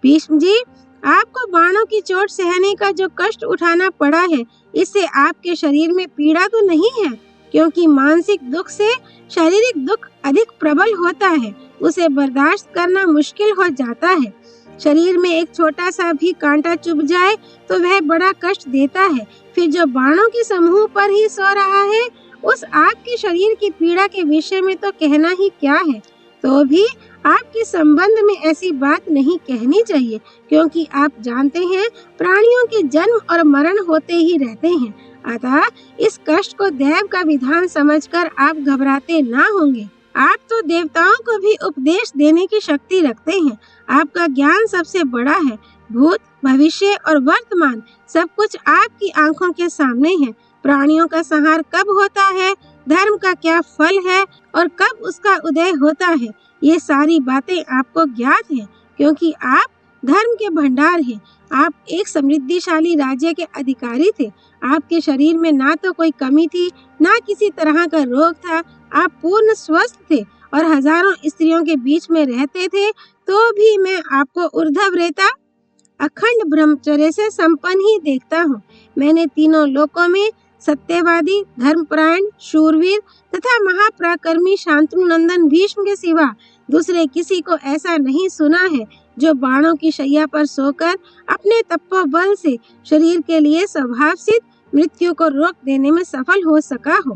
भीष्म जी, आपको बाणों की चोट सहने का जो कष्ट उठाना पड़ा है, इससे आपके शरीर में पीड़ा तो नहीं है, क्योंकि मानसिक दुख से शारीरिक दुख अधिक प्रबल होता है। उसे बर्दाश्त करना मुश्किल हो जाता है। शरीर में एक छोटा सा भी कांटा चुभ जाए तो वह बड़ा कष्ट देता है। फिर जो बाणों के समूह पर ही सो रहा है, उस आपके शरीर की पीड़ा के विषय में तो कहना ही क्या है। तो भी आपके संबंध में ऐसी बात नहीं कहनी चाहिए, क्योंकि आप जानते हैं प्राणियों के जन्म और मरण होते ही रहते हैं। अतः इस कष्ट को दैव का विधान समझकर आप घबराते ना होंगे। आप तो देवताओं को भी उपदेश देने की शक्ति रखते हैं। आपका ज्ञान सबसे बड़ा है। भूत, भविष्य और वर्तमान सब कुछ आपकी आंखों के सामने है। प्राणियों का संहार कब होता है, धर्म का क्या फल है और कब उसका उदय होता है, ये सारी बातें आपको ज्ञात हैं, क्योंकि आप धर्म के भंडार हैं। आप एक समृद्धिशाली राज्य के अधिकारी थे। आपके शरीर में ना तो कोई कमी थी, ना किसी तरह का रोग था। आप पूर्ण स्वस्थ थे और हजारों स्त्रियों के बीच में रहते थे, तो भी मैं आपको ऊर्ध्वरेता, अखंड ब्रह्मचर्य से संपन्न ही देखता हूँ। मैंने तीनों लोकों में सत्यवादी, धर्मपरायण, शूरवीर तथा महापराक्रमी शांतनु नंदन भीष्म के सिवा दूसरे किसी को ऐसा नहीं सुना है जो बाणों की शैया पर सोकर अपने तपोबल से शरीर के लिए स्वभाव सिद्ध मृत्यु को रोक देने में सफल हो सका हो।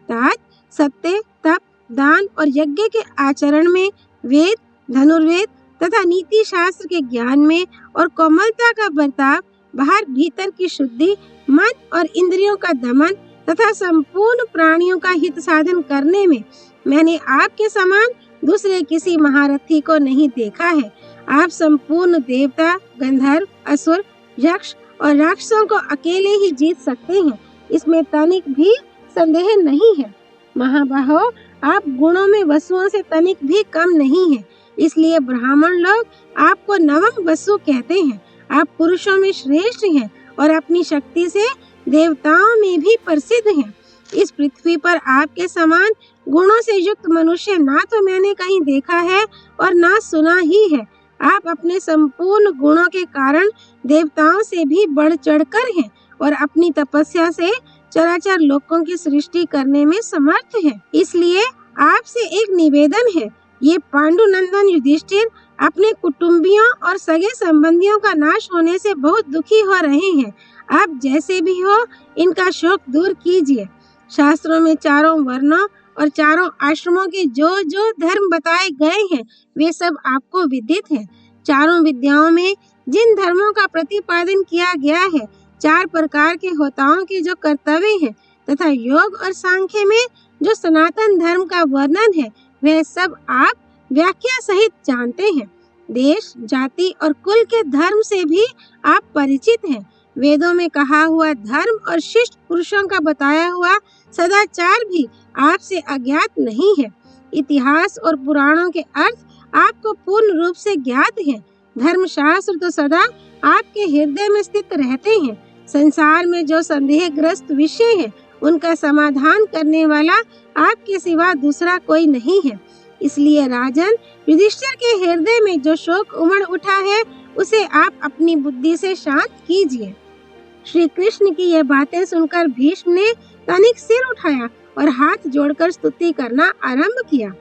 तात सत्य, तप, दान और यज्ञ के आचरण में, वेद, धनुर्वेद तथा नीति शास्त्र के ज्ञान में और कोमलता का बर्ताव, बाहर भीतर की शुद्धि, मन और इंद्रियों का दमन तथा संपूर्ण प्राणियों का हित साधन करने में मैंने आपके समान दूसरे किसी महारथी को नहीं देखा है। आप संपूर्ण देवता, गंधर्व, असुर, यक्ष और राक्षसों को अकेले ही जीत सकते हैं, इसमें तनिक भी संदेह नहीं है। महाबाहो, आप गुणों में वसुओं से तनिक भी कम नहीं है, इसलिए ब्राह्मण लोग आपको नवम वसु कहते हैं। आप पुरुषों में श्रेष्ठ हैं और अपनी शक्ति से देवताओं में भी प्रसिद्ध हैं। इस पृथ्वी पर आपके समान गुणों से युक्त मनुष्य ना तो मैंने कहीं देखा है और ना सुना ही है। आप अपने संपूर्ण गुणों के कारण देवताओं से भी बढ़ चढ़कर हैं और अपनी तपस्या से चराचर लोकों की सृष्टि करने में समर्थ हैं। इसलिए आपसे एक निवेदन है, ये पांडुनंदन युधिष्ठिर अपने कुटुंबियों और सगे संबंधियों का नाश होने से बहुत दुखी हो रहे हैं। आप जैसे भी हो, इनका शोक दूर कीजिए। शास्त्रों में चारों वर्णों और चारों आश्रमों के जो जो धर्म बताए गए हैं, वे सब आपको विदित हैं। चारों विद्याओं में जिन धर्मों का प्रतिपादन किया गया है, 4 प्रकार के होताओं के जो कर्तव्य हैं तथा योग और सांख्य में जो सनातन धर्म का वर्णन है, वह सब आप व्याख्या सहित जानते हैं। देश, जाति और कुल के धर्म से भी आप परिचित हैं। वेदों में कहा हुआ धर्म और शिष्ट पुरुषों का बताया हुआ सदाचार भी आपसे अज्ञात नहीं है। इतिहास और पुराणों के अर्थ आपको पूर्ण रूप से ज्ञात हैं। धर्मशास्त्र तो सदा आपके हृदय में स्थित रहते हैं। संसार में जो संदेहग्रस्त विषय है, उनका समाधान करने वाला आपके सिवा दूसरा कोई नहीं है। इसलिए राजन, युधिष्ठिर के हृदय में जो शोक उमड़ उठा है, उसे आप अपनी बुद्धि से शांत कीजिए। श्री कृष्ण की यह बातें सुनकर भीष्म ने तनिक सिर उठाया और हाथ जोड़कर स्तुति करना आरंभ किया।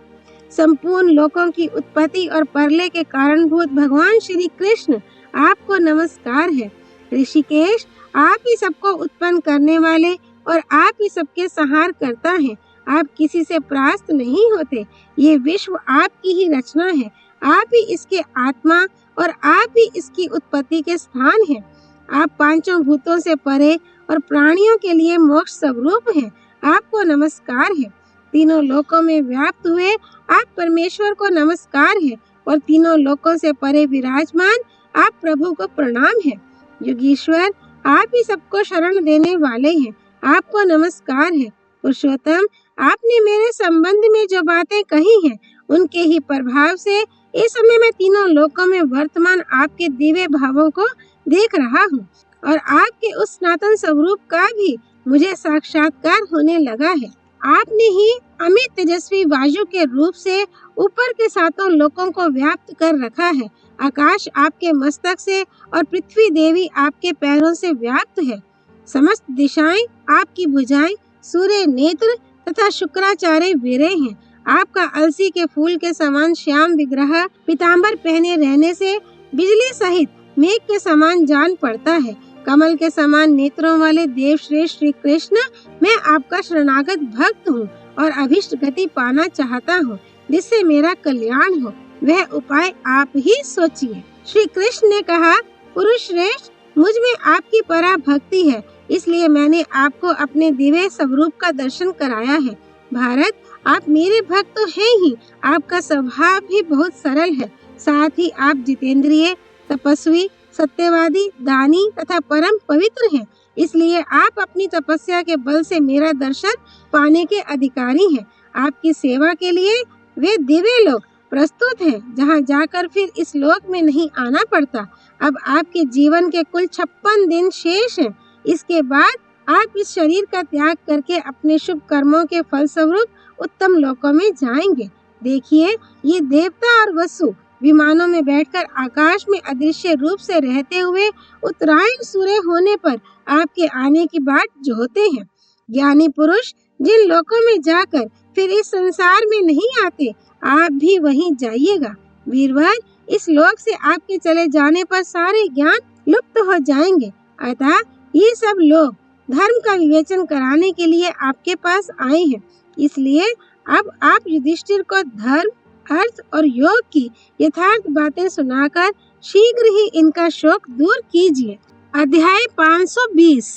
संपूर्ण लोकों की उत्पत्ति और प्रलय के कारणभूत भगवान श्री कृष्ण, आपको नमस्कार है। ऋषिकेश, आप ही सबको उत्पन्न करने वाले और आप ही सबके संहार करता है। आप किसी से परास्त नहीं होते। ये विश्व आपकी ही रचना है। आप ही इसके आत्मा और आप ही इसकी उत्पत्ति के स्थान हैं। आप पांचों भूतों से परे और प्राणियों के लिए मोक्ष स्वरूप हैं। आपको नमस्कार है। तीनों लोकों में व्याप्त हुए आप परमेश्वर को नमस्कार है और तीनों लोकों से परे विराजमान आप प्रभु को प्रणाम है। योगीश्वर, आप ही सबको शरण देने वाले हैं। आपको नमस्कार है। पुरुषोत्तम, आपने मेरे संबंध में जो बातें कही हैं, उनके ही प्रभाव से इस समय मैं तीनों लोकों में वर्तमान आपके दिव्य भावों को देख रहा हूँ और आपके उस सनातन स्वरूप का भी मुझे साक्षात्कार होने लगा है। आपने ही अमित तेजस्वी वायु के रूप से ऊपर के सातों लोकों को व्याप्त कर रखा है। आकाश आपके मस्तक से और पृथ्वी देवी आपके पैरों से व्याप्त है। समस्त दिशाएं आपकी भुजाएं, सूर्य नेत्र तथा शुक्राचार्य वीरे हैं। आपका अलसी के फूल के समान श्याम विग्रह पीतांबर पहने रहने से बिजली सहित मेघ के समान जान पड़ता है। कमल के समान नेत्रों वाले देवश्रेष्ठ श्री कृष्ण, मैं आपका शरणागत भक्त हूँ और अभिष्ट गति पाना चाहता हूँ, जिससे मेरा कल्याण हो। वह उपाय आप ही सोचिए। श्री कृष्ण ने कहा, पुरुष श्रेष्ठ, मुझ में आपकी पराभक्ति है, इसलिए मैंने आपको अपने दिव्य स्वरूप का दर्शन कराया है। भारत, आप मेरे भक्त तो हैं ही, आपका स्वभाव भी बहुत सरल है। साथ ही आप जितेंद्रिय, तपस्वी, सत्यवादी, दानी तथा परम पवित्र हैं। इसलिए आप अपनी तपस्या के बल से मेरा दर्शन पाने के अधिकारी हैं। आपकी सेवा के लिए वे दिव्य लोग प्रस्तुत हैं, जहाँ जाकर फिर इस लोक में नहीं आना पड़ता। अब आपके जीवन के कुल 56 दिन शेष हैं। इसके बाद आप इस शरीर का त्याग करके अपने शुभ कर्मों के फलस्वरूप उत्तम लोकों में जाएंगे। देखिए, ये देवता और वसु विमानों में बैठकर आकाश में अदृश्य रूप से रहते हुए उत्तरायण सूर्य होने पर आपके आने की बाट जोहते हैं। ज्ञानी पुरुष जिन लोकों में जाकर फिर इस संसार में नहीं आते, आप भी वहीं जाइएगा। वीरवर, इस लोक से आपके चले जाने पर सारे ज्ञान लुप्त हो जाएंगे। अतः ये सब लोग धर्म का विवेचन कराने के लिए आपके पास आए हैं। इसलिए अब आप युधिष्ठिर को धर्म, अर्थ और योग की यथार्थ बातें सुनाकर शीघ्र ही इनका शोक दूर कीजिए। अध्याय 520।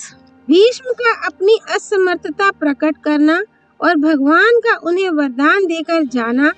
भीष्म का अपनी असमर्थता प्रकट करना और भगवान का उन्हें वरदान देकर जाना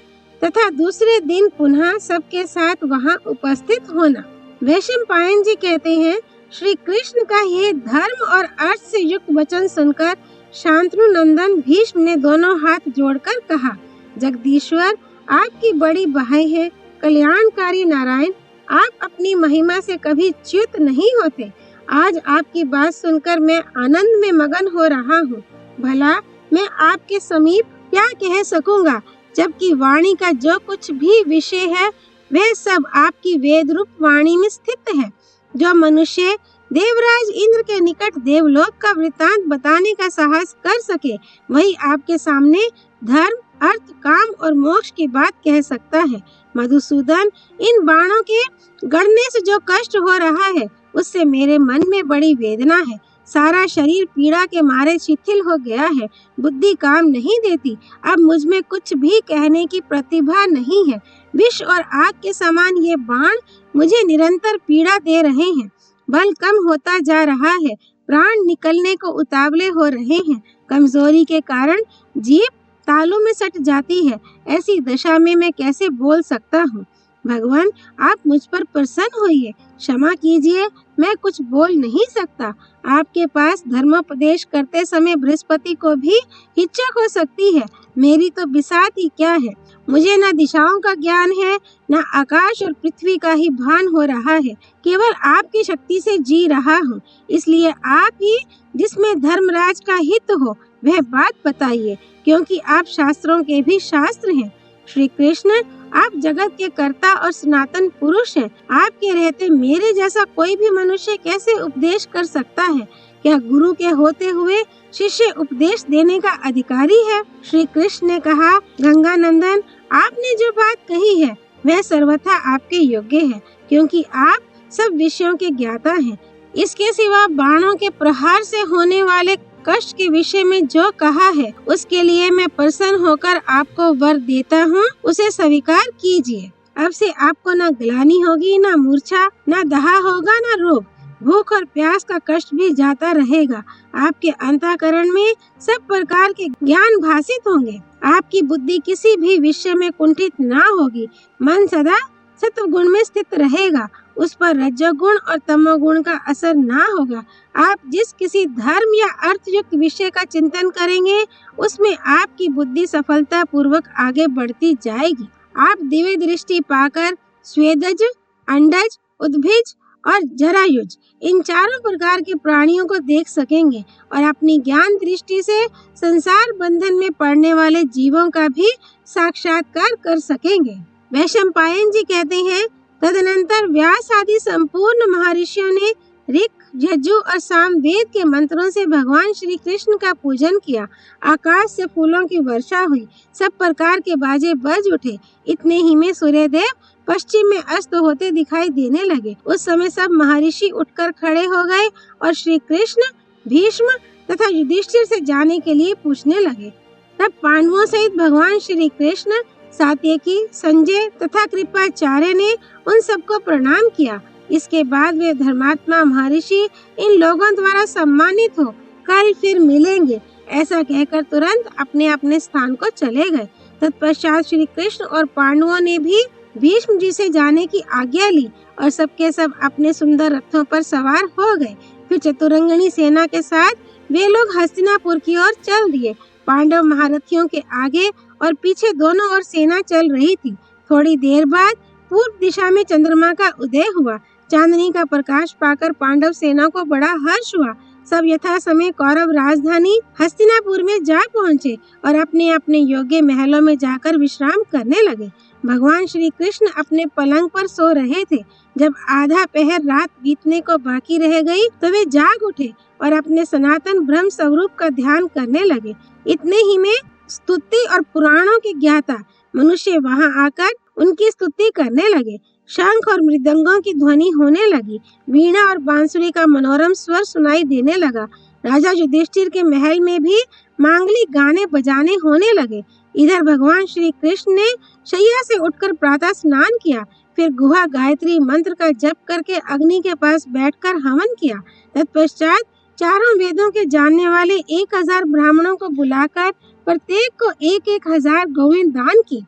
तथा दूसरे दिन पुनः सबके साथ वहां उपस्थित होना। वैशंपायन जी कहते हैं, श्री कृष्ण का यह धर्म और अर्थ से युक्त वचन सुनकर शांतनु नंदन भीष्म ने दोनों हाथ जोड़कर कहा, जगदीश्वर, आपकी बड़ी बहाई है। कल्याणकारी नारायण, आप अपनी महिमा से कभी च्युत नहीं होते। आज आपकी बात सुनकर मैं आनंद में मगन हो रहा हूँ। भला मैं आपके समीप क्या कह सकूंगा, जबकि वाणी का जो कुछ भी विषय है वह सब आपकी वेद रूप वाणी में स्थित है। जो मनुष्य देवराज इंद्र के निकट देवलोक का वृतांत बताने का साहस कर सके, वही आपके सामने धर्म, अर्थ, काम और मोक्ष की बात कह सकता है। मधुसूदन, इन बाणों के गड़ने से जो कष्ट हो रहा है, उससे मेरे मन में बड़ी वेदना है। सारा शरीर पीड़ा के मारे शिथिल हो गया है। बुद्धि काम नहीं देती। अब मुझ में कुछ भी कहने की प्रतिभा नहीं है। विष और आग के समान ये बाण मुझे निरंतर पीड़ा दे रहे हैं। बल कम होता जा रहा है। प्राण निकलने को उतावले हो रहे हैं। कमजोरी के कारण जीभ तालू में सट जाती है। ऐसी दशा में मैं कैसे बोल सकता हूँ। भगवान, आप मुझ पर प्रसन्न होइए, क्षमा कीजिए, मैं कुछ बोल नहीं सकता। आपके पास धर्मोपदेश करते समय बृहस्पति को भी हिचक हो सकती है। मेरी तो बिसात ही क्या है। मुझे न दिशाओं का ज्ञान है, न आकाश और पृथ्वी का ही भान हो रहा है। केवल आपकी शक्ति से जी रहा हूँ। इसलिए आप ही जिसमें धर्मराज का हित हो वह बात बताइए, क्योंकि आप शास्त्रों के भी शास्त्र हैं। श्री कृष्ण, आप जगत के कर्ता और सनातन पुरुष हैं। आपके रहते मेरे जैसा कोई भी मनुष्य कैसे उपदेश कर सकता है? क्या गुरु के होते हुए शिष्य उपदेश देने का अधिकारी है? श्री कृष्ण ने कहा, गंगानंदन, आपने जो बात कही है वह सर्वथा आपके योग्य है, क्योंकि आप सब विषयों के ज्ञाता हैं। इसके सिवा बाणों के प्रहार से होने वाले कष्ट के विषय में जो कहा है उसके लिए मैं प्रसन्न होकर आपको वर देता हूँ, उसे स्वीकार कीजिए। अब से आपको न ग्लानि होगी, न मूर्छा, न दहा होगा, न रोग। भूख और प्यास का कष्ट भी जाता रहेगा। आपके अंतःकरण में सब प्रकार के ज्ञान भासित होंगे। आपकी बुद्धि किसी भी विषय में कुंठित न होगी। मन सदा सत्व गुण में स्थित रहेगा। उस पर रजोगुण और तमोगुण का असर न होगा। आप जिस किसी धर्म या अर्थ युक्त विषय का चिंतन करेंगे उसमें आपकी बुद्धि सफलता पूर्वक आगे बढ़ती जाएगी। आप दिव्य दृष्टि पाकर स्वेदज, अंडज, उद्भिज और जरायुज इन चारों प्रकार के प्राणियों को देख सकेंगे और अपनी ज्ञान दृष्टि से संसार बंधन में पड़ने वाले जीवों का भी साक्षात्कार कर सकेंगे। वैशंपायन जी कहते हैं, तदनंतर व्यास आदि संपूर्ण महर्षियों ने ऋक, यजु और सामवेद के मंत्रों से भगवान श्री कृष्ण का पूजन किया। आकाश से फूलों की वर्षा हुई, सब प्रकार के बाजे बज उठे। इतने ही में सूर्यदेव पश्चिम में अस्त होते दिखाई देने लगे। उस समय सब महर्षि उठकर खड़े हो गए और श्री कृष्ण, भीष्म तथा युधिष्ठिर से जाने के लिए पूछने लगे। तब पांडवों सहित भगवान श्री कृष्ण, सात्यकी, संजय तथा कृपाचार्य ने उन सबको प्रणाम किया। इसके बाद वे धर्मात्मा महर्षि इन लोगों द्वारा सम्मानित हो कल फिर मिलेंगे ऐसा कहकर तुरंत अपने अपने स्थान को चले गए। तत्पश्चात श्री कृष्ण और पांडवों ने भी भीष्म जी से जाने की आज्ञा ली और सबके सब अपने सुंदर रथों पर सवार हो गए। फिर चतुरंगिणी सेना के साथ वे लोग हस्तिनापुर की ओर चल दिए। पांडव महारथियों के आगे और पीछे दोनों ओर सेना चल रही थी। थोड़ी देर बाद पूर्व दिशा में चंद्रमा का उदय हुआ। चांदनी का प्रकाश पाकर पांडव सेना को बड़ा हर्ष हुआ। सब यथा समय कौरव राजधानी हस्तिनापुर में जा पहुँचे और अपने अपने योग्य महलों में जाकर विश्राम करने लगे। भगवान श्री कृष्ण अपने पलंग पर सो रहे थे। जब आधा पहर रात बीतने को बाकी रह गई तो वे जाग उठे और अपने सनातन ब्रह्म स्वरूप का ध्यान करने लगे। इतने ही में स्तुति और पुराणों के ज्ञाता मनुष्य वहां आकर उनकी स्तुति करने लगे। शंख और मृदंगों की ध्वनि होने लगी। वीणा और बांसुरी का मनोरम स्वर सुनाई देने लगा। राजा युधिष्ठिर के महल में भी मांगलिक गाने बजाने होने लगे। इधर भगवान श्री कृष्ण ने शैया से उठकर प्रातः स्नान किया, फिर गुहा गायत्री मंत्र का जप करके अग्नि के पास बैठकर हवन किया। तत्पश्चात चारों वेदों के जानने वाले 1000 ब्राह्मणों को बुलाकर प्रत्येक को 1000 गौएं दान की।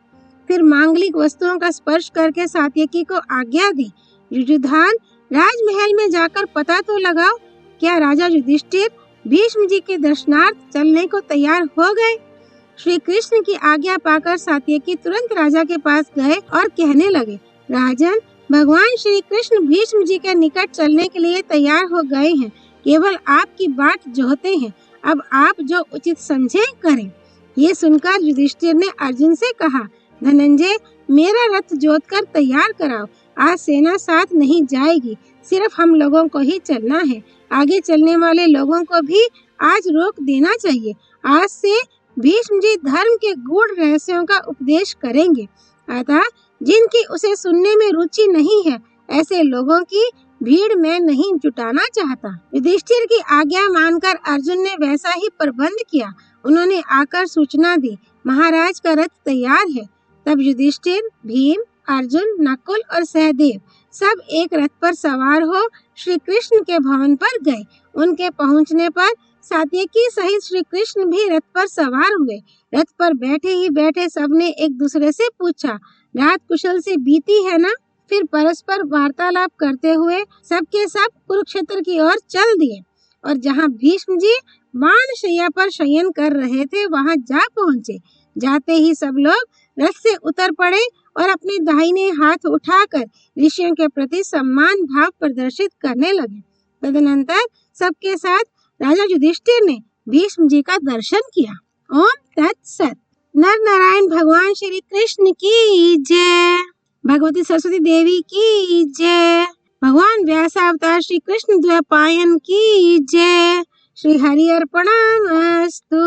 फिर मांगलिक वस्तुओं का स्पर्श करके सात्यकी को आज्ञा दी, युधिष्ठिर, राजमहल में जाकर पता तो लगाओ, क्या राजा युधिष्ठिर भीष्म जी के दर्शनार्थ चलने को तैयार हो गए? श्री कृष्ण की आज्ञा पाकर सात्यकी तुरंत राजा के पास गए और कहने लगे, राजन, भगवान श्री कृष्ण भीष्म जी के निकट चलने के लिए तैयार हो गए हैं। केवल आपकी बाट जोहते हैं। अब आप जो उचित समझे करें। ये सुनकर युधिष्ठिर ने अर्जुन से कहा, धनंजय, मेरा रथ जोतकर तैयार कराओ। आज सेना साथ नहीं जाएगी, सिर्फ हम लोगों को ही चलना है। आगे चलने वाले लोगों को भी आज रोक देना चाहिए। आज से भीष्म जी धर्म के गूढ़ रहस्यों का उपदेश करेंगे, अतः जिनकी उसे सुनने में रुचि नहीं है ऐसे लोगों की भीड़ में नहीं जुटाना चाहता। युधिष्ठिर की आज्ञा मानकर अर्जुन ने वैसा ही प्रबंध किया। उन्होंने आकर सूचना दी, महाराज का रथ तैयार है। तब युधिष्ठिर, भीम, अर्जुन, नकुल और सहदेव सब एक रथ पर सवार हो श्री कृष्ण के भवन पर गए। उनके पहुंचने पर सात्यकी सहित श्री कृष्ण भी रथ पर सवार हुए। रथ पर बैठे ही बैठे सबने एक दूसरे से पूछा, रात कुशल से बीती है ना? फिर परस्पर वार्तालाप करते हुए सबके सब कुरुक्षेत्र की ओर चल दिए और जहाँ भीष्म जी बाण शैया पर शयन कर रहे थे वहां जा पहुंचे। जाते ही सब लोग रथ से उतर पड़े और अपने दाहिने हाथ उठाकर ऋषियों के प्रति सम्मान भाव प्रदर्शित करने लगे। तदनंतर सबके साथ राजा युधिष्ठिर ने भीष्म जी का दर्शन किया। ओम तत्सत। नर नारायण भगवान श्री कृष्ण की जय। भगवती सरस्वती देवी की जय। भगवान व्यासावतार श्री कृष्ण द्वैपायन की जय। श्री हरि अर्पणमस्तु।